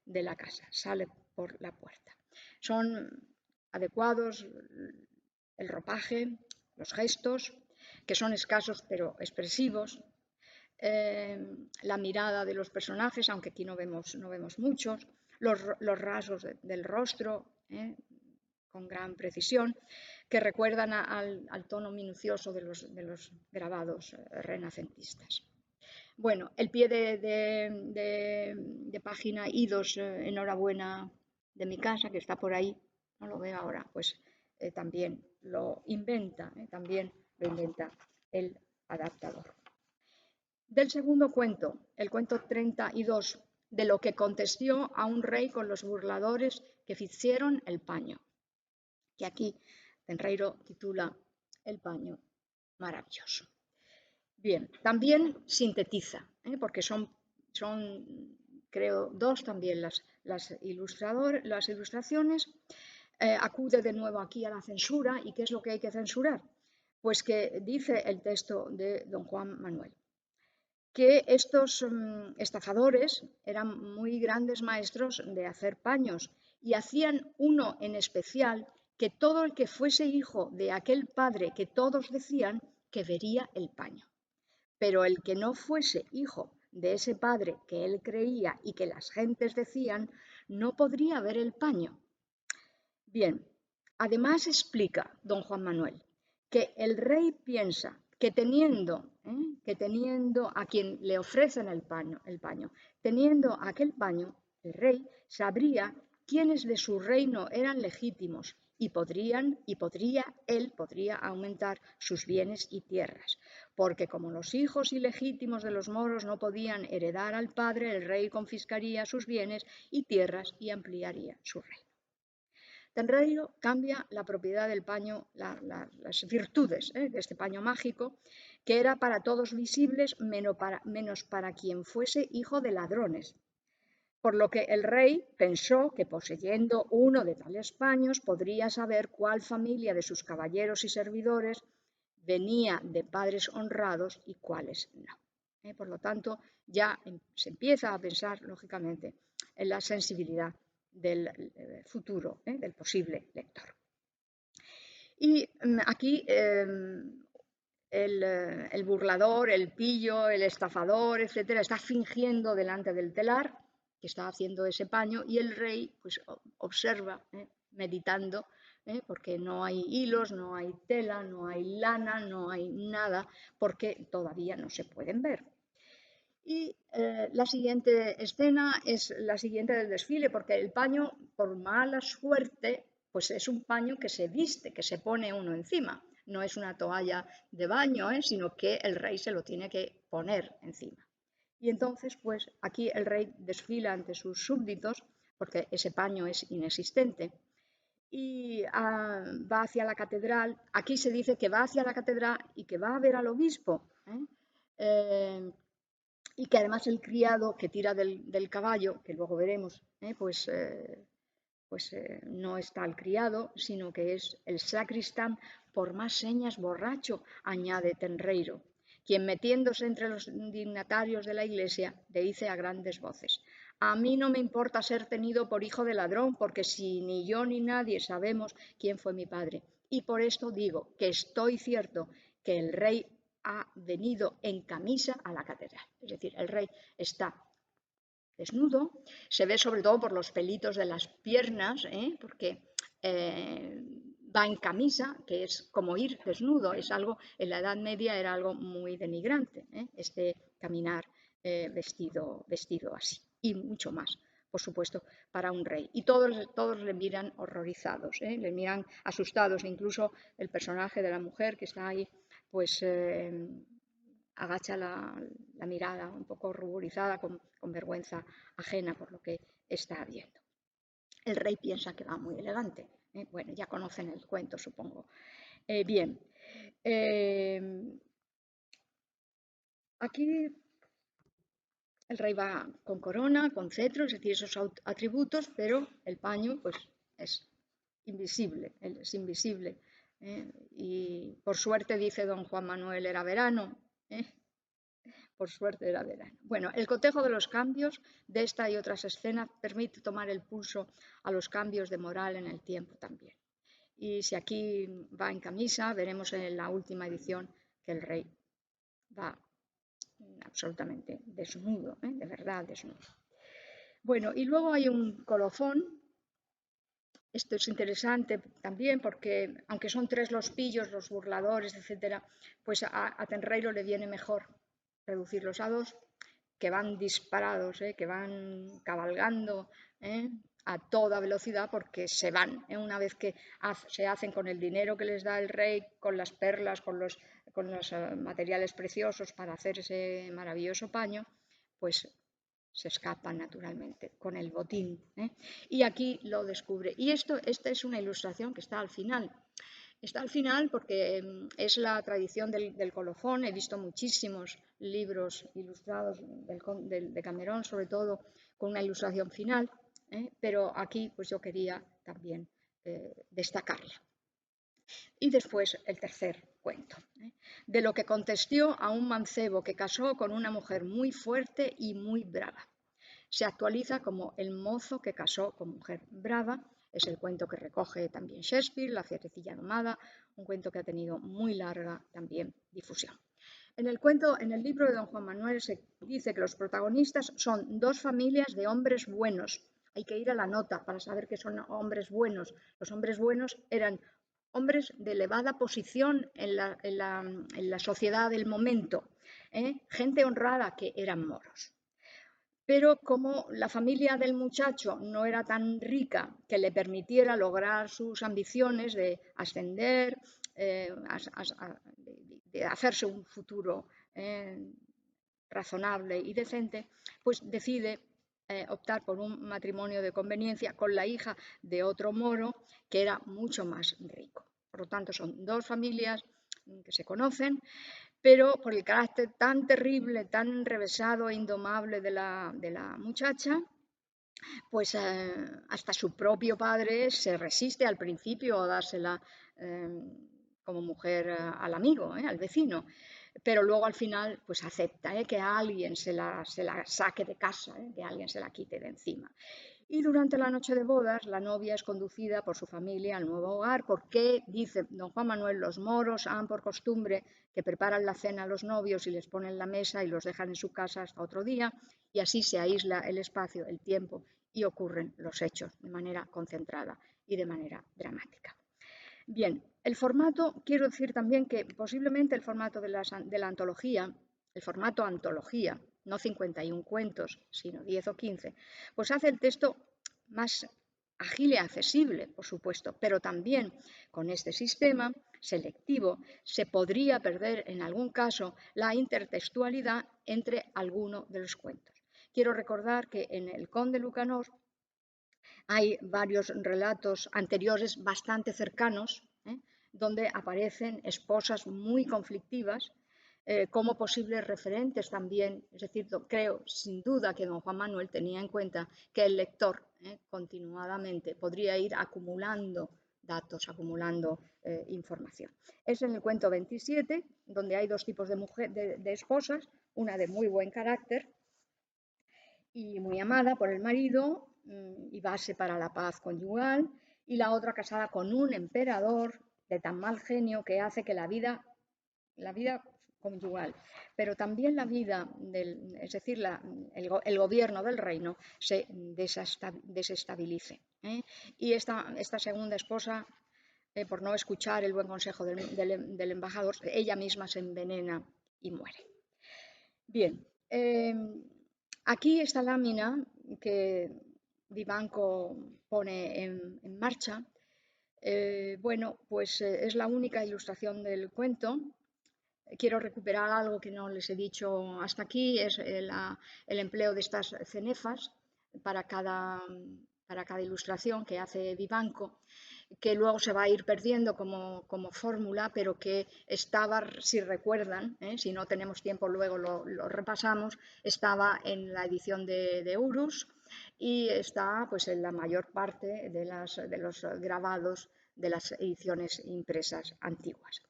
de la casa, sale por la puerta. Son adecuados el ropaje, los gestos, que son escasos pero expresivos, la mirada de los personajes, aunque aquí no vemos muchos, los rasgos del rostro, con gran precisión, que recuerdan al tono minucioso de los grabados renacentistas. Bueno, el pie de página I2, enhorabuena de mi casa, que está por ahí, no lo veo ahora, pues también lo inventa el adaptador. Del segundo cuento, el cuento 32, de lo que contestó a un rey con los burladores que ficieron el paño, que aquí Tenreiro titula El paño maravilloso. Bien, también sintetiza, porque son creo dos también las ilustraciones. Acude de nuevo aquí a la censura. ¿Y qué es lo que hay que censurar? Pues que dice el texto de don Juan Manuel que estos estafadores eran muy grandes maestros de hacer paños y hacían uno en especial que todo el que fuese hijo de aquel padre que todos decían que vería el paño. Pero el que no fuese hijo de ese padre que él creía y que las gentes decían, no podría ver el paño. Bien, además explica don Juan Manuel que el rey piensa que teniendo a quien le ofrecen el paño, teniendo aquel paño, el rey sabría quiénes de su reino eran legítimos y él podría aumentar sus bienes y tierras, porque como los hijos ilegítimos de los moros no podían heredar al padre, el rey confiscaría sus bienes y tierras y ampliaría su reino. Tenreiro cambia la propiedad del paño, las virtudes de este paño mágico, que era para todos visibles menos para quien fuese hijo de ladrones. Por lo que el rey pensó que poseyendo uno de tales paños podría saber cuál familia de sus caballeros y servidores venía de padres honrados y cuáles no. Por lo tanto, ya se empieza a pensar, lógicamente, en la sensibilidad del futuro, del posible lector. Y aquí el burlador, el pillo, el estafador, etcétera, está fingiendo delante del telar que está haciendo ese paño y el rey pues observa, meditando, porque no hay hilos, no hay tela, no hay lana, no hay nada, porque todavía no se pueden ver. Y la siguiente escena es la siguiente del desfile, porque el paño, por mala suerte, pues es un paño que se viste, que se pone uno encima. No es una toalla de baño, sino que el rey se lo tiene que poner encima. Y entonces, pues aquí el rey desfila ante sus súbditos, porque ese paño es inexistente, y va hacia la catedral. Aquí se dice que va hacia la catedral y que va a ver al obispo, y que además el criado que tira del caballo, que luego veremos, pues no está el criado, sino que es el sacristán, por más señas borracho, añade Tenreiro, quien metiéndose entre los dignatarios de la iglesia le dice a grandes voces: a mí no me importa ser tenido por hijo de ladrón, porque si ni yo ni nadie sabemos quién fue mi padre. Y por esto digo que estoy cierto que el rey ha venido en camisa a la catedral. Es decir, el rey está desnudo, se ve sobre todo por los pelitos de las piernas, porque va en camisa, que es como ir desnudo, es algo, en la Edad Media era algo muy denigrante, este caminar vestido así, y mucho más, por supuesto, para un rey. Y todos le miran horrorizados, le miran asustados, incluso el personaje de la mujer que está ahí, pues agacha la mirada un poco ruborizada, con vergüenza ajena por lo que está viendo. El rey piensa que va muy elegante. Bueno, ya conocen el cuento, supongo. Bien, aquí el rey va con corona, con cetro, es decir, esos atributos, pero el paño pues es invisible, él es invisible. Y por suerte, dice don Juan Manuel, era verano. Por suerte era verano. Bueno, el cotejo de los cambios de esta y otras escenas permite tomar el pulso a los cambios de moral en el tiempo también. Y si aquí va en camisa, veremos en la última edición que el rey va absolutamente desnudo, de verdad desnudo. Bueno, y luego hay un colofón. Esto es interesante también porque, aunque son tres los pillos, los burladores, etcétera, pues a Tenreiro le viene mejor reducirlos a dos, que van disparados, que van cabalgando a toda velocidad, porque se van. Una vez que se hacen con el dinero que les da el rey, con las perlas, con los materiales preciosos para hacer ese maravilloso paño, pues se escapan naturalmente con el botín. Y aquí lo descubre. Y esta es una ilustración que está al final. Está al final porque es la tradición del colofón. He visto muchísimos libros ilustrados de Camerón, sobre todo con una ilustración final, pero aquí pues yo quería también destacarla. Y después el tercer cuento, de lo que contestó a un mancebo que casó con una mujer muy fuerte y muy brava. Se actualiza como el mozo que casó con mujer brava. Es el cuento que recoge también Shakespeare, La fierecilla domada, un cuento que ha tenido muy larga también difusión. En el libro de don Juan Manuel se dice que los protagonistas son dos familias de hombres buenos. Hay que ir a la nota para saber que son hombres buenos. Los hombres buenos eran hombres de elevada posición en la sociedad del momento, gente honrada que eran moros. Pero como la familia del muchacho no era tan rica que le permitiera lograr sus ambiciones de ascender, de hacerse un futuro razonable y decente, pues decide optar por un matrimonio de conveniencia con la hija de otro moro que era mucho más rico. Por lo tanto, son dos familias que se conocen, pero por el carácter tan terrible, tan enrevesado e indomable de la muchacha, pues hasta su propio padre se resiste al principio a dársela como mujer al amigo, al vecino, pero luego al final pues acepta que alguien se la saque de casa, que alguien se la quite de encima. Y durante la noche de bodas, la novia es conducida por su familia al nuevo hogar, porque, dice don Juan Manuel, los moros han por costumbre que preparan la cena a los novios y les ponen la mesa y los dejan en su casa hasta otro día, y así se aísla el espacio, el tiempo, y ocurren los hechos de manera concentrada y de manera dramática. Bien, el formato, quiero decir también que posiblemente el formato de la antología, el formato antología, no 51 cuentos, sino 10 o 15, pues hace el texto más ágil y accesible, por supuesto, pero también con este sistema selectivo se podría perder en algún caso la intertextualidad entre alguno de los cuentos. Quiero recordar que en El Conde Lucanor hay varios relatos anteriores bastante cercanos, donde aparecen esposas muy conflictivas como posibles referentes también. Es decir, creo sin duda que don Juan Manuel tenía en cuenta que el lector continuadamente podría ir acumulando datos, acumulando información. Es en el cuento 27, donde hay dos tipos de esposas, una de muy buen carácter y muy amada por el marido y base para la paz conyugal, y la otra casada con un emperador de tan mal genio que hace que la vida conyugal, pero también la vida, es decir, el gobierno del reino se desestabilice. Y esta segunda esposa por no escuchar el buen consejo del embajador, ella misma se envenena y muere. Bien, aquí esta lámina que Vivanco pone en marcha, bueno, pues es la única ilustración del cuento. Quiero recuperar algo que no les he dicho hasta aquí, es el empleo de estas cenefas para cada ilustración que hace Vivanco, que luego se va a ir perdiendo como fórmula, pero que estaba, si recuerdan, si no tenemos tiempo luego lo repasamos, estaba en la edición de Urus y está pues, en la mayor parte de los grabados de las ediciones impresas antiguas.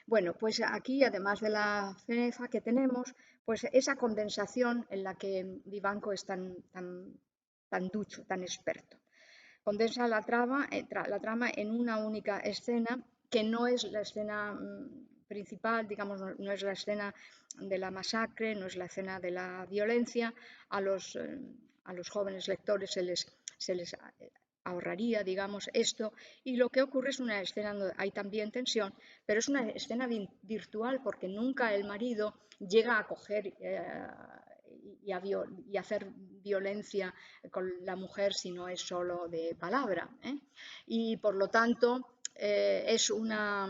Bueno, pues aquí, además de la cenefa que tenemos, pues esa condensación en la que Vivanco es tan ducho, tan experto. Condensa la trama en una única escena, que no es la escena principal, digamos, no es la escena de la masacre, no es la escena de la violencia. A los jóvenes lectores se les ahorraría, digamos, esto, y lo que ocurre es una escena donde hay también tensión, pero es una escena virtual, porque nunca el marido llega a coger y hacer violencia con la mujer si no es solo de palabra, y por lo tanto es una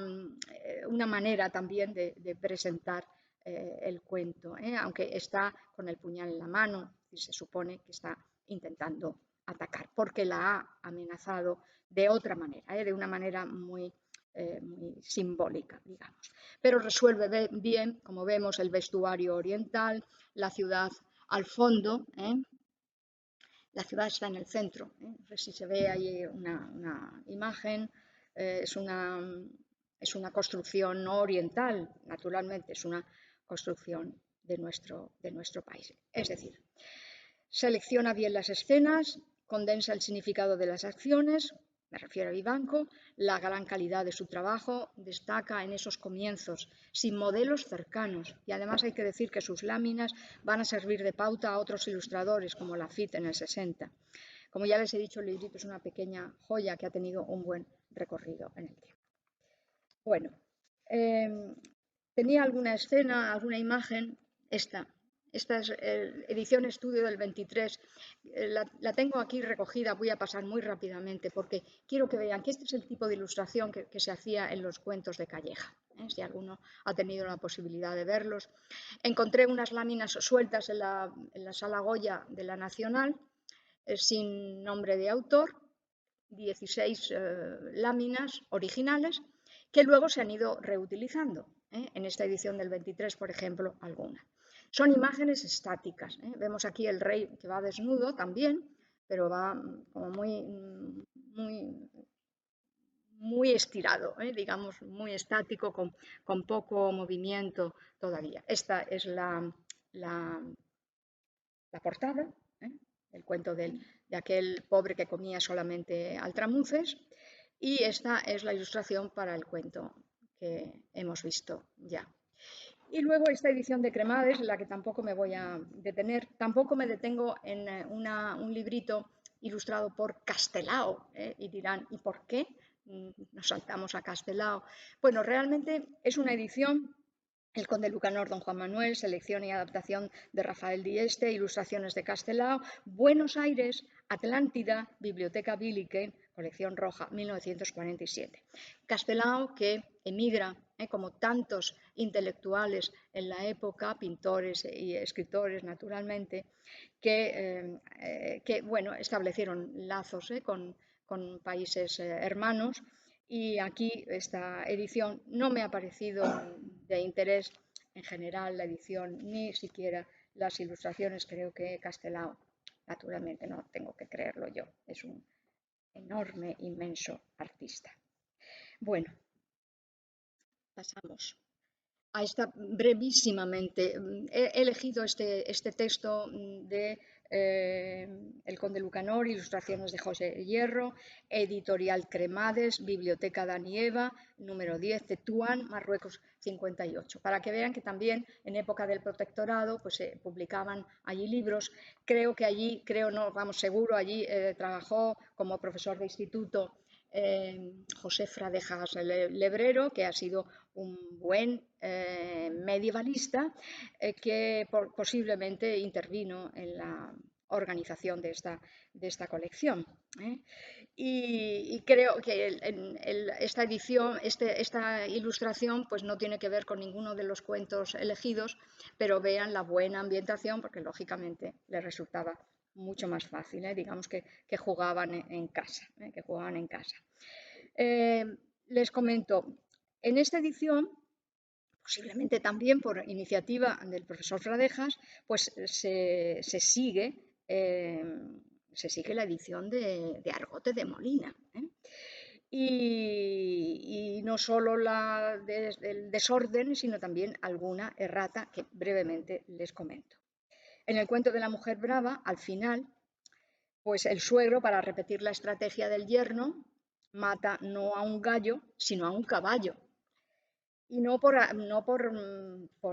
manera también de presentar el cuento, aunque está con el puñal en la mano y se supone que está intentando atacar, porque la ha amenazado de otra manera, de una manera muy simbólica, digamos. Pero resuelve bien, como vemos, el vestuario oriental, la ciudad al fondo. La ciudad está en el centro. No sé si se ve ahí una imagen. Es una construcción no oriental, naturalmente, es una construcción de nuestro país. Es decir, selecciona bien las escenas, condensa el significado de las acciones, me refiero a Vivanco, la gran calidad de su trabajo destaca en esos comienzos, sin modelos cercanos, y además hay que decir que sus láminas van a servir de pauta a otros ilustradores, como Lafitte en el 60. Como ya les he dicho, el librito es una pequeña joya que ha tenido un buen recorrido en el tiempo. Bueno, tenía alguna escena, alguna imagen, esta es edición estudio del 23, la tengo aquí recogida, voy a pasar muy rápidamente porque quiero que vean que este es el tipo de ilustración que se hacía en los cuentos de Calleja, si alguno ha tenido la posibilidad de verlos. Encontré unas láminas sueltas en la Sala Goya de la Nacional, sin nombre de autor, 16 láminas originales que luego se han ido reutilizando. En esta edición del 23, por ejemplo, alguna. Son imágenes estáticas. Vemos aquí el rey que va desnudo también, pero va como muy estirado, digamos, muy estático, con poco movimiento todavía. Esta es la portada, el cuento de aquel pobre que comía solamente altramuces, y esta es la ilustración para el cuento que hemos visto ya. Y luego esta edición de Cremades, en la que tampoco me voy a detener, tampoco me detengo en un librito ilustrado por Castelao, y dirán, ¿y por qué nos saltamos a Castelao? Bueno, realmente es una edición, El Conde Lucanor, Don Juan Manuel, selección y adaptación de Rafael Dieste, ilustraciones de Castelao, Buenos Aires, Atlántida, Biblioteca Billiken, colección roja, 1947. Castelao, que emigra, como tantos intelectuales en la época, pintores y escritores naturalmente, que bueno, establecieron lazos con países hermanos. Y aquí esta edición no me ha parecido de interés en general, la edición, ni siquiera las ilustraciones. Creo que Castelao, naturalmente, no tengo que creerlo yo, es un enorme, inmenso artista. Bueno, pasamos a esta brevísimamente. He elegido este texto de El Conde Lucanor, ilustraciones de José Hierro, editorial Cremades, Biblioteca Danieva, número 10, Tetuán, Marruecos 58, para que vean que también en época del protectorado pues se publicaban allí libros. Creo que allí, no, vamos, seguro, allí trabajó como profesor de instituto José Fradejas Lebrero, que ha sido un buen medievalista que posiblemente intervino en la organización de esta colección. Y creo que esta edición, esta ilustración, pues no tiene que ver con ninguno de los cuentos elegidos, pero vean la buena ambientación, porque lógicamente les resultaba mucho más fácil, digamos que jugaban en casa, les comento, en esta edición, posiblemente también por iniciativa del profesor Fradejas, pues se sigue la edición de Argote de Molina. Y no solo el desorden, sino también alguna errata que brevemente les comento. En el cuento de la mujer brava, al final, pues el suegro, para repetir la estrategia del yerno, mata no a un gallo, sino a un caballo. Y no por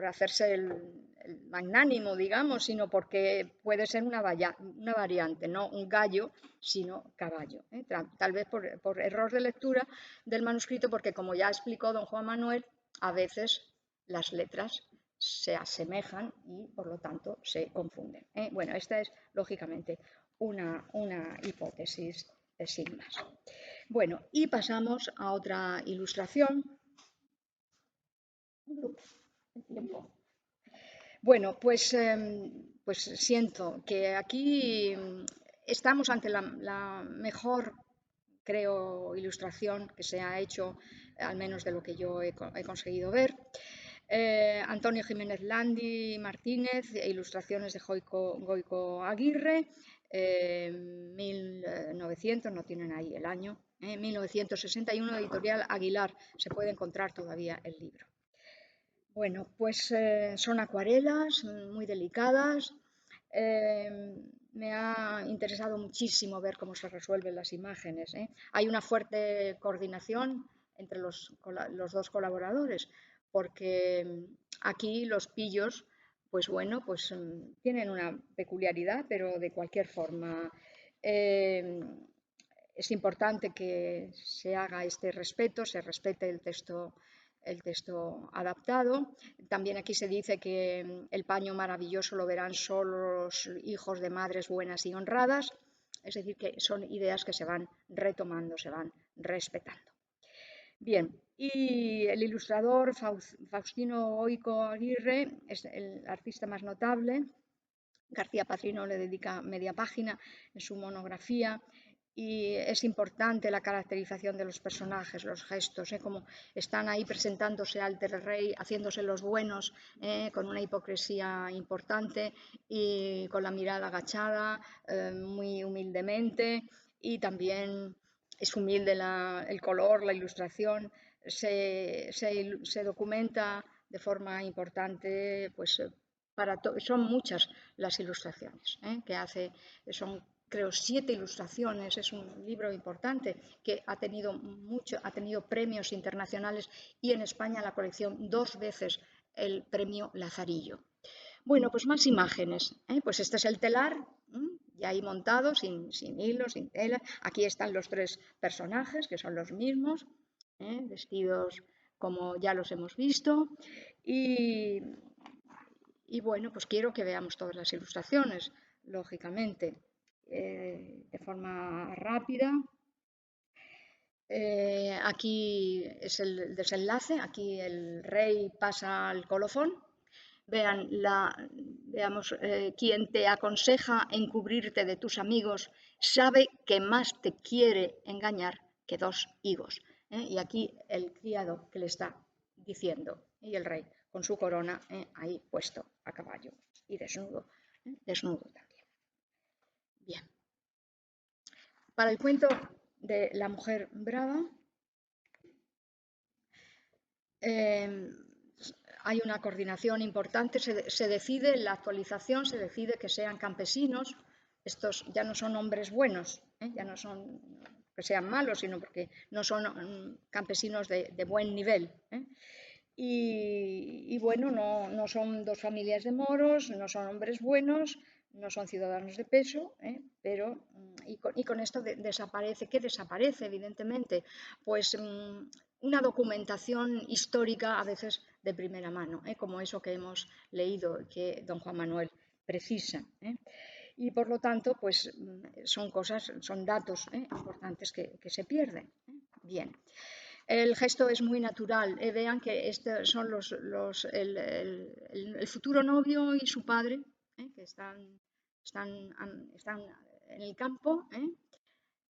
hacerse el magnánimo, digamos, sino porque puede ser una variante, no un gallo, sino caballo. Tal vez por error de lectura del manuscrito, porque como ya explicó don Juan Manuel, a veces las letras se asemejan y por lo tanto se confunden. Bueno, esta es lógicamente una hipótesis sin más. Bueno, y pasamos a otra ilustración. Bueno, pues siento que aquí estamos ante la mejor, creo, ilustración que se ha hecho, al menos de lo que yo he conseguido ver. Antonio Jiménez Landi Martínez, ilustraciones de Goico Aguirre, 1900, no tienen ahí el año, 1961, editorial Aguilar, se puede encontrar todavía el libro. Bueno, pues son acuarelas muy delicadas. Me ha interesado muchísimo ver cómo se resuelven las imágenes. Hay una fuerte coordinación entre los dos colaboradores, porque aquí los pillos, pues bueno, pues tienen una peculiaridad, pero de cualquier forma es importante que se haga este respeto, se respete el texto adaptado. También aquí se dice que el paño maravilloso lo verán solo los hijos de madres buenas y honradas, es decir, que son ideas que se van retomando, se van respetando. Bien, y el ilustrador Faustino Goico Aguirre es el artista más notable. García Patrino le dedica media página en su monografía. Y es importante la caracterización de los personajes, los gestos, como están ahí presentándose ante el rey, haciéndose los buenos, con una hipocresía importante y con la mirada agachada, muy humildemente, y también es humilde el color, la ilustración, se documenta de forma importante, pues son muchas las ilustraciones que hace, son creo 7 ilustraciones, es un libro importante que ha tenido premios internacionales y en España la colección 2 veces el premio Lazarillo. Bueno, pues más imágenes, pues este es el telar, ya ahí montado, sin hilo, sin tela. Aquí están los 3 personajes, que son los mismos, vestidos como ya los hemos visto, y bueno, pues quiero que veamos todas las ilustraciones, lógicamente. De forma rápida. Aquí es el desenlace, aquí el rey pasa al colofón. Veamos, quien te aconseja encubrirte de tus amigos sabe que más te quiere engañar que 2 higos. Y aquí el criado que le está diciendo, y el rey con su corona ahí puesto a caballo y desnudo también. Bien. Para el cuento de la mujer brava hay una coordinación importante, se decide, en la actualización se decide que sean campesinos, estos ya no son hombres buenos, ya no son que sean malos, sino porque no son campesinos de buen nivel. Y bueno, no son 2 familias de moros, no son hombres buenos, no son ciudadanos de peso, pero y con esto desaparece, ¿qué desaparece? Evidentemente, pues una documentación histórica a veces de primera mano, como eso que hemos leído que don Juan Manuel precisa. Y por lo tanto, pues son datos importantes que se pierden. Bien. El gesto es muy natural. Vean que estos son el futuro novio y su padre, que están en el campo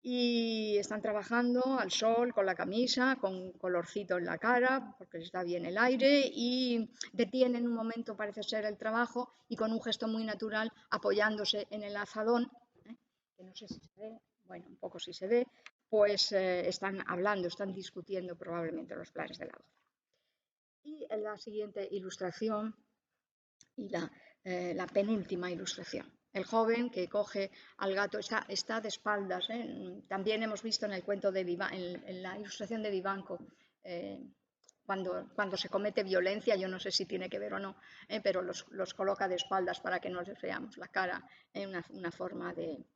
y están trabajando al sol, con la camisa, con colorcito en la cara, porque les da bien el aire, y detienen un momento, parece ser, el trabajo, y con un gesto muy natural, apoyándose en el azadón, que no sé si se ve, bueno, un poco si se ve, pues están hablando, están discutiendo probablemente los planes de la boda. Y en la siguiente ilustración, y la penúltima ilustración. El joven que coge al gato está de espaldas. También hemos visto en el cuento en la ilustración de Vivanco, cuando se comete violencia, yo no sé si tiene que ver o no, pero los coloca de espaldas para que no les veamos la cara, una forma de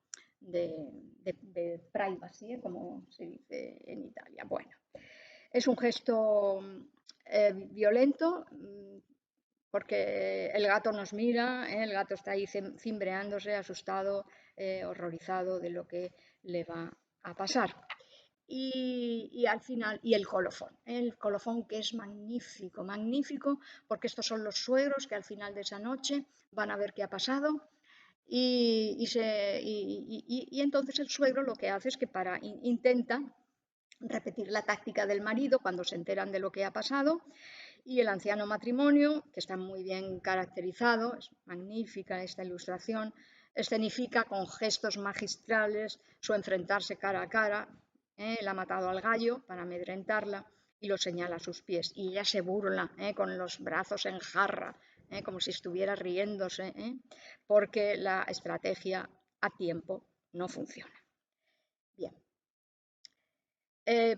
privacy, como se dice en Italia. Bueno, es un gesto violento, porque el gato nos mira, el gato está ahí cimbreándose, asustado, horrorizado de lo que le va a pasar. Y al final, y el colofón que es magnífico, magnífico, porque estos son los suegros que al final de esa noche van a ver qué ha pasado. Y entonces el suegro lo que hace es que intenta repetir la táctica del marido cuando se enteran de lo que ha pasado. Y el anciano matrimonio, que está muy bien caracterizado, es magnífica esta ilustración, escenifica con gestos magistrales su enfrentarse cara a cara. Él ha matado al gallo para amedrentarla y lo señala a sus pies. Y ella se burla con los brazos en jarra, como si estuviera riéndose, porque la estrategia a tiempo no funciona. Bien.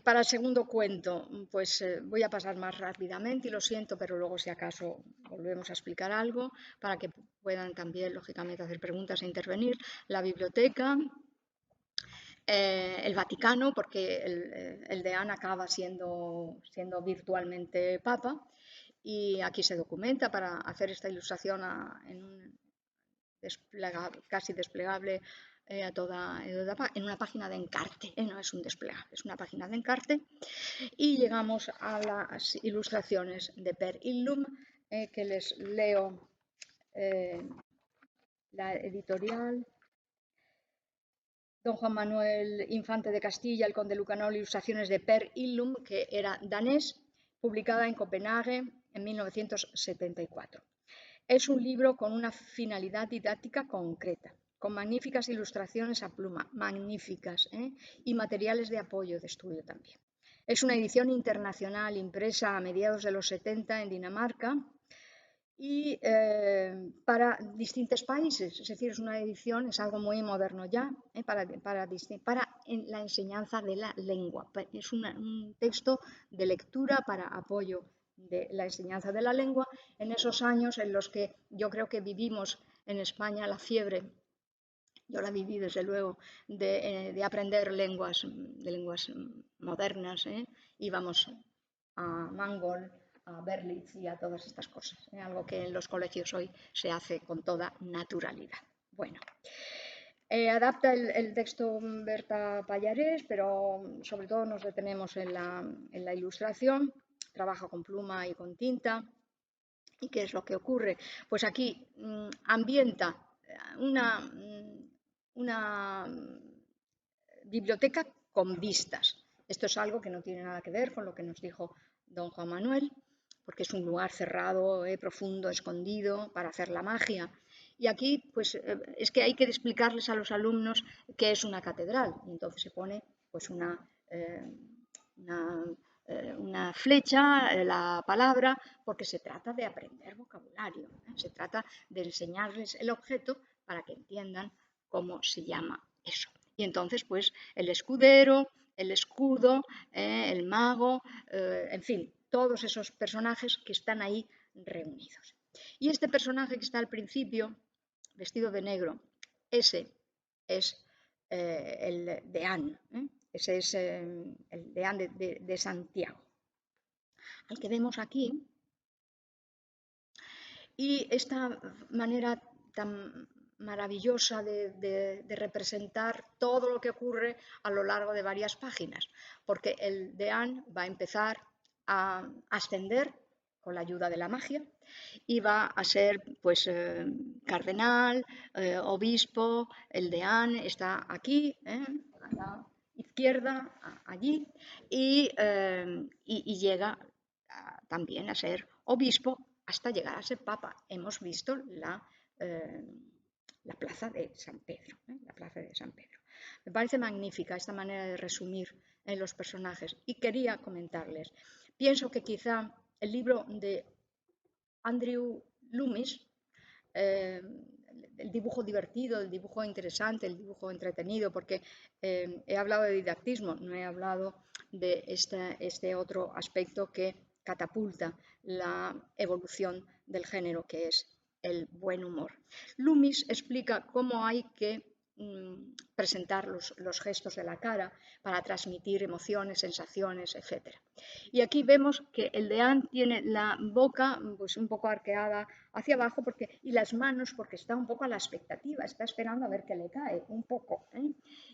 Para el segundo cuento, pues voy a pasar más rápidamente y lo siento, pero luego si acaso volvemos a explicar algo para que puedan también, lógicamente, hacer preguntas e intervenir. La biblioteca, el Vaticano, porque el deán acaba siendo virtualmente papa, y aquí se documenta para hacer esta ilustración en un casi desplegable en una página de encarte, no es un desplegable, es una página de encarte. Y llegamos a las ilustraciones de Per Illum, que les leo la editorial. Don Juan Manuel Infante de Castilla, el conde Lucanor, ilustraciones de Per Illum, que era danés, publicada en Copenhague en 1974. Es un libro con una finalidad didáctica concreta, con magníficas ilustraciones a pluma, magníficas, y materiales de apoyo de estudio también. Es una edición internacional impresa a mediados de los 70 en Dinamarca y para distintos países, es decir, es una edición, es algo muy moderno ya, para la enseñanza de la lengua. Es un texto de lectura para apoyo de la enseñanza de la lengua en esos años en los que yo creo que vivimos en España la fiebre, yo la viví desde luego, de aprender lenguas modernas. Íbamos a Mangol, a Berlitz y a todas estas cosas, algo que en los colegios hoy se hace con toda naturalidad. Bueno, adapta el texto Berta Pallarés, pero sobre todo nos detenemos en la ilustración, trabaja con pluma y con tinta. ¿Y qué es lo que ocurre? Pues aquí ambienta una biblioteca con vistas. Esto es algo que no tiene nada que ver con lo que nos dijo don Juan Manuel, porque es un lugar cerrado, profundo, escondido, para hacer la magia. Y aquí, pues, es que hay que explicarles a los alumnos qué es una catedral. Y entonces se pone, pues, una flecha, la palabra, porque se trata de aprender vocabulario. Se trata de enseñarles el objeto para que entiendan cómo se llama eso. Y entonces, pues, el escudero, el escudo, el mago, en fin, todos esos personajes que están ahí reunidos. Y este personaje que está al principio, vestido de negro, ese es el deán, ese es el deán de Santiago, al que vemos aquí. Y esta manera tan maravillosa de representar todo lo que ocurre a lo largo de varias páginas, porque el deán va a empezar a ascender con la ayuda de la magia y va a ser pues cardenal, obispo. El deán está aquí, a la izquierda, allí, y llega también a ser obispo hasta llegar a ser papa. Hemos visto la plaza de San Pedro, la plaza de San Pedro. Me parece magnífica esta manera de resumir los personajes y quería comentarles. Pienso que quizá el libro de Andrew Loomis, el dibujo divertido, el dibujo interesante, el dibujo entretenido, porque he hablado de didactismo, no he hablado de este otro aspecto que catapulta la evolución del género, que es el buen humor. Loomis explica cómo hay que presentar los gestos de la cara para transmitir emociones, sensaciones, etc. Y aquí vemos que el deán tiene la boca pues, un poco arqueada hacia abajo y las manos porque está un poco a la expectativa, está esperando a ver qué le cae, un poco.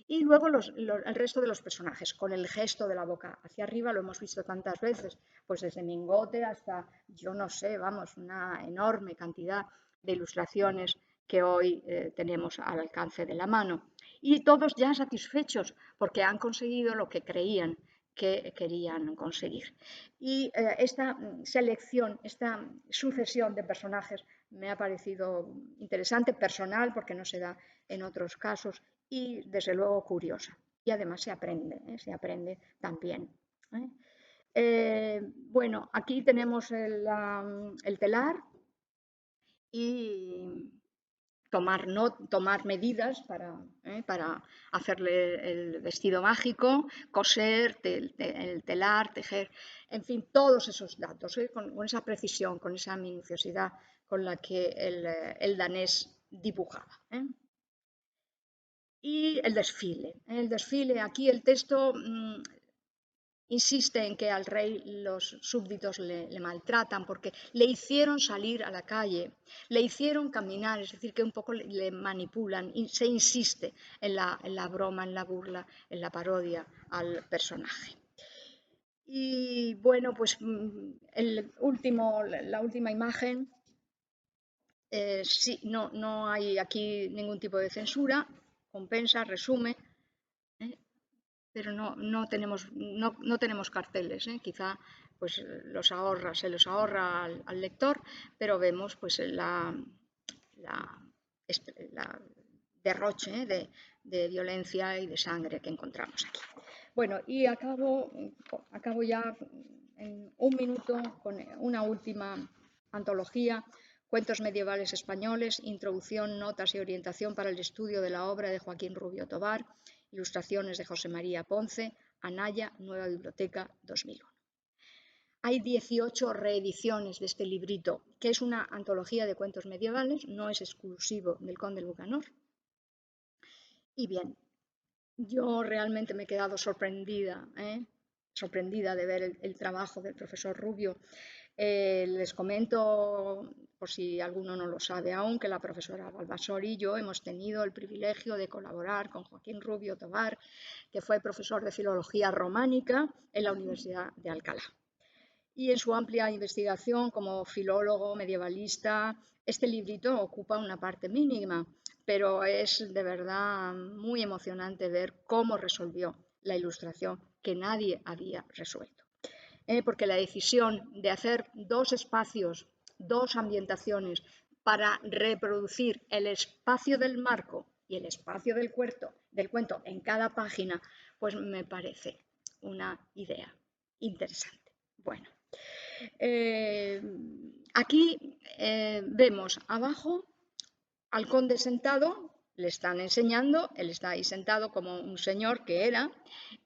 Y luego el resto de los personajes, con el gesto de la boca hacia arriba, lo hemos visto tantas veces, pues desde Mingote hasta, yo no sé, vamos, una enorme cantidad de ilustraciones que hoy tenemos al alcance de la mano. Y todos ya satisfechos porque han conseguido lo que creían que querían conseguir. Y esta selección, esta sucesión de personajes me ha parecido interesante, personal, porque no se da en otros casos, y desde luego curiosa. Y además se aprende también. Bueno, aquí tenemos el telar y tomar medidas para hacerle el vestido mágico, coser, el telar, tejer, en fin, todos esos datos, con esa precisión, con esa minuciosidad con la que el danés dibujaba. Y el desfile, aquí el texto insiste en que al rey los súbditos le maltratan porque le hicieron salir a la calle, le hicieron caminar, es decir, que un poco le manipulan y se insiste en la broma, en la burla, en la parodia al personaje. Y bueno, pues la última imagen, sí, no hay aquí ningún tipo de censura, compensa, resume, pero no tenemos carteles, quizá pues se los ahorra al lector, pero vemos pues la derroche de violencia y de sangre que encontramos aquí. Bueno, y acabo ya en un minuto con una última antología, Cuentos medievales españoles, introducción, notas y orientación para el estudio de la obra de Joaquín Rubio Tobar, ilustraciones de José María Ponce, Anaya, Nueva Biblioteca, 2001. Hay 18 reediciones de este librito, que es una antología de cuentos medievales, no es exclusivo del Conde Lucanor. Y bien, yo realmente me he quedado sorprendida de ver el trabajo del profesor Rubio. Les comento, por si alguno no lo sabe aún, que la profesora Balbasor y yo hemos tenido el privilegio de colaborar con Joaquín Rubio Tobar, que fue profesor de Filología Románica en la Universidad de Alcalá. Y en su amplia investigación como filólogo medievalista, este librito ocupa una parte mínima, pero es de verdad muy emocionante ver cómo resolvió la ilustración que nadie había resuelto. Porque la decisión de hacer dos espacios, dos ambientaciones para reproducir el espacio del marco y el espacio del cuento en cada página, pues me parece una idea interesante. Bueno, aquí vemos abajo al conde sentado, le están enseñando, él está ahí sentado como un señor que era,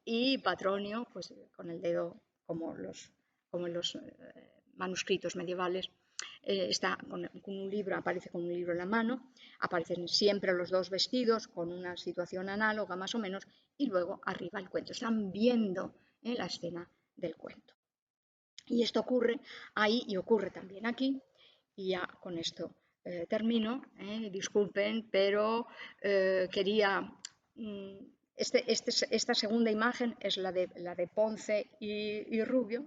y Patronio, pues con el dedo como en los manuscritos medievales, está con un libro, aparece con un libro en la mano, aparecen siempre los dos vestidos con una situación análoga más o menos, y luego arriba el cuento. Están viendo la escena del cuento. Y esto ocurre ahí y ocurre también aquí, y ya con esto termino. Disculpen, pero quería... esta segunda imagen es la de Ponce y Rubio,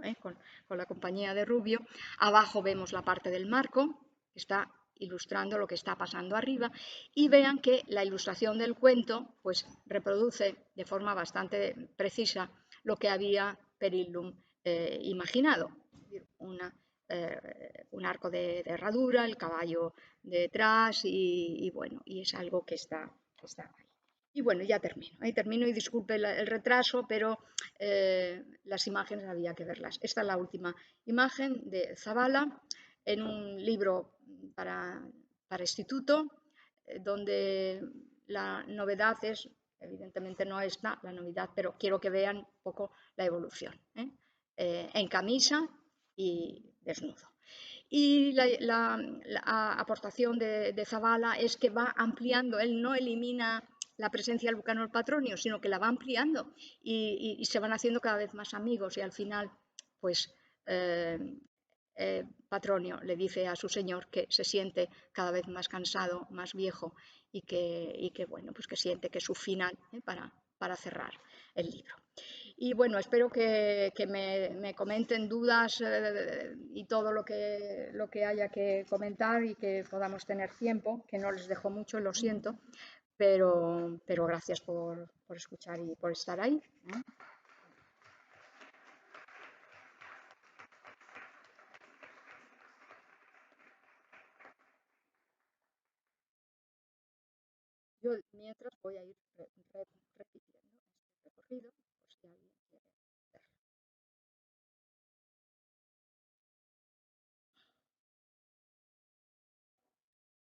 con la compañía de Rubio. Abajo vemos la parte del marco, que está ilustrando lo que está pasando arriba, y vean que la ilustración del cuento pues, reproduce de forma bastante precisa lo que había Perillum imaginado. Un arco de herradura, el caballo detrás y bueno, y es algo que está ahí. Y bueno, ya termino. Ahí termino y disculpe el retraso, pero las imágenes había que verlas. Esta es la última imagen de Zabala en un libro para instituto, donde la novedad es, evidentemente no está la novedad, pero quiero que vean un poco la evolución. En camisa y desnudo. Y la aportación de Zabala es que va ampliando, él no elimina la presencia del Bucanor Patronio, sino que la va ampliando y se van haciendo cada vez más amigos y al final, pues, Patronio le dice a su señor que se siente cada vez más cansado, más viejo y que bueno, pues que siente que es su final para cerrar el libro. Y bueno, espero que me comenten dudas y todo lo que haya que comentar y que podamos tener tiempo, que no les dejo mucho, lo siento, pero gracias por escuchar y por estar ahí. Yo mientras voy a ir repitiendo este recorrido, pues si alguien quiere verlo.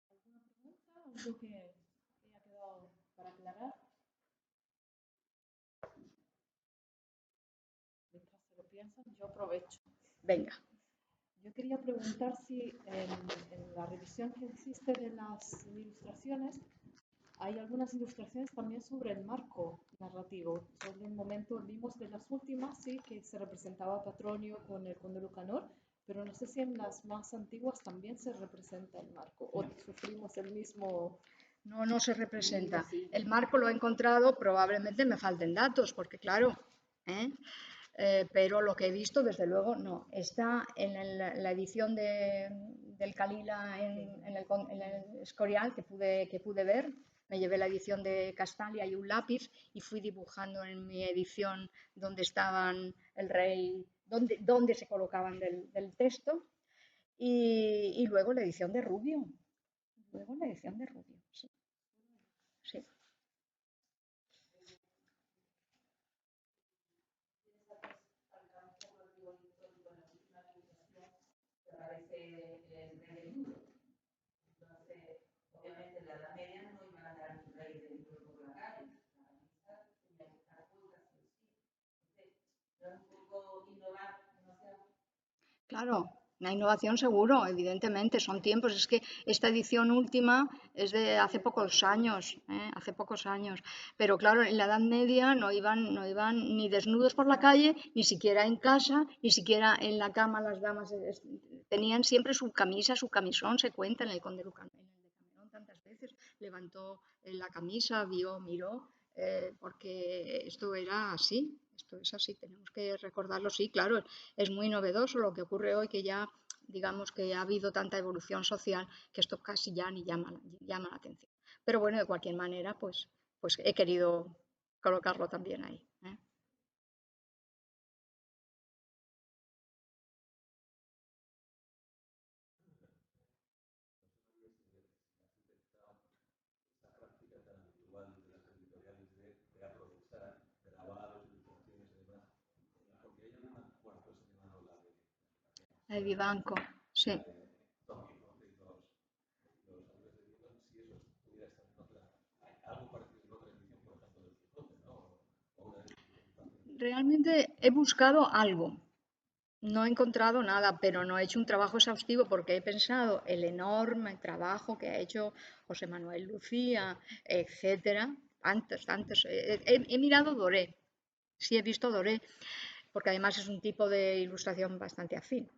¿Alguna pregunta? ¿Algo que haya quedado para aclarar? Mientras se lo piensan, yo aprovecho. Venga. Yo quería preguntar si en la revisión que hiciste de las ilustraciones hay algunas ilustraciones también sobre el marco narrativo. Sobre un momento vimos de las últimas, sí, que se representaba a Patronio con el conde Lucanor, pero no sé si en las más antiguas también se representa el marco o sufrimos el mismo. No, no se representa. El marco lo he encontrado, probablemente me falten datos, porque claro, pero lo que he visto, desde luego, no. Está en la edición del Calila en el Escorial que pude ver. Me llevé la edición de Castalia y un lápiz y fui dibujando en mi edición donde estaban el rey, donde se colocaban del texto. Y luego la edición de Rubio. Luego la edición de Rubio, sí. Sí. Claro, una innovación seguro, evidentemente, son tiempos. Es que esta edición última es de hace pocos años, hace pocos años. Pero claro, en la Edad Media no iban ni desnudos por la calle, ni siquiera en casa, ni siquiera en la cama las damas tenían siempre su camisa, su camisón, se cuenta en el Conde Lucanor, en el Decamerón tantas veces levantó la camisa, vio, miró, porque esto era así. Esto es así, tenemos que recordarlo, sí, claro, es muy novedoso lo que ocurre hoy, que ya digamos que ha habido tanta evolución social que esto casi ya ni llama la atención. Pero bueno, de cualquier manera, pues he querido colocarlo también ahí. El Vivanco, sí. Realmente he buscado algo, No he encontrado nada, pero no he hecho un trabajo exhaustivo porque he pensado el enorme trabajo que ha hecho José Manuel Lucía, etcétera. Antes. He mirado Doré, sí he visto Doré, porque además es un tipo de ilustración bastante afín.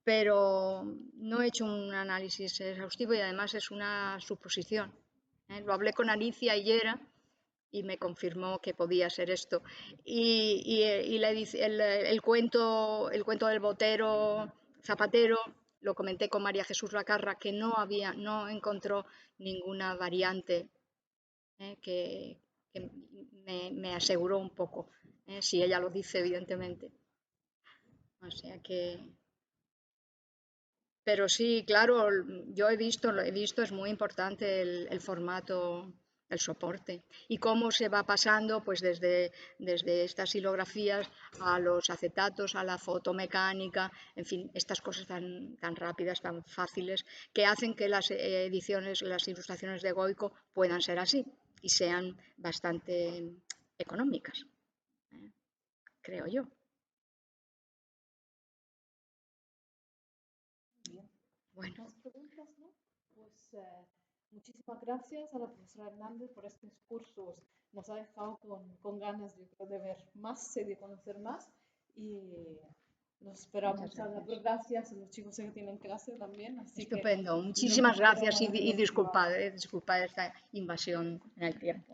Pero no he hecho un análisis exhaustivo y además es una suposición. Lo hablé con Alicia Higuera y me confirmó que podía ser esto. El cuento del botero Zapatero lo comenté con María Jesús Lacarra, que no encontró ninguna variante que me aseguró un poco, si ella lo dice, evidentemente. O sea que... Pero sí, claro, yo lo he visto, es muy importante el formato, el soporte y cómo se va pasando pues desde estas silografías a los acetatos, a la fotomecánica, en fin, estas cosas tan rápidas, tan fáciles, que hacen que las ediciones, las ilustraciones de Goico puedan ser así y sean bastante económicas, creo yo. Bien. Bueno. ¿Más preguntas, no? Pues muchísimas gracias a la profesora Hernández por estos cursos. Nos ha dejado con ganas de ver más y de conocer más. Y nos esperamos a la gracias a los chicos que tienen clase también. Así Estupendo. que Muchísimas gracias y esperamos a la próxima. disculpad esta invasión en el tiempo.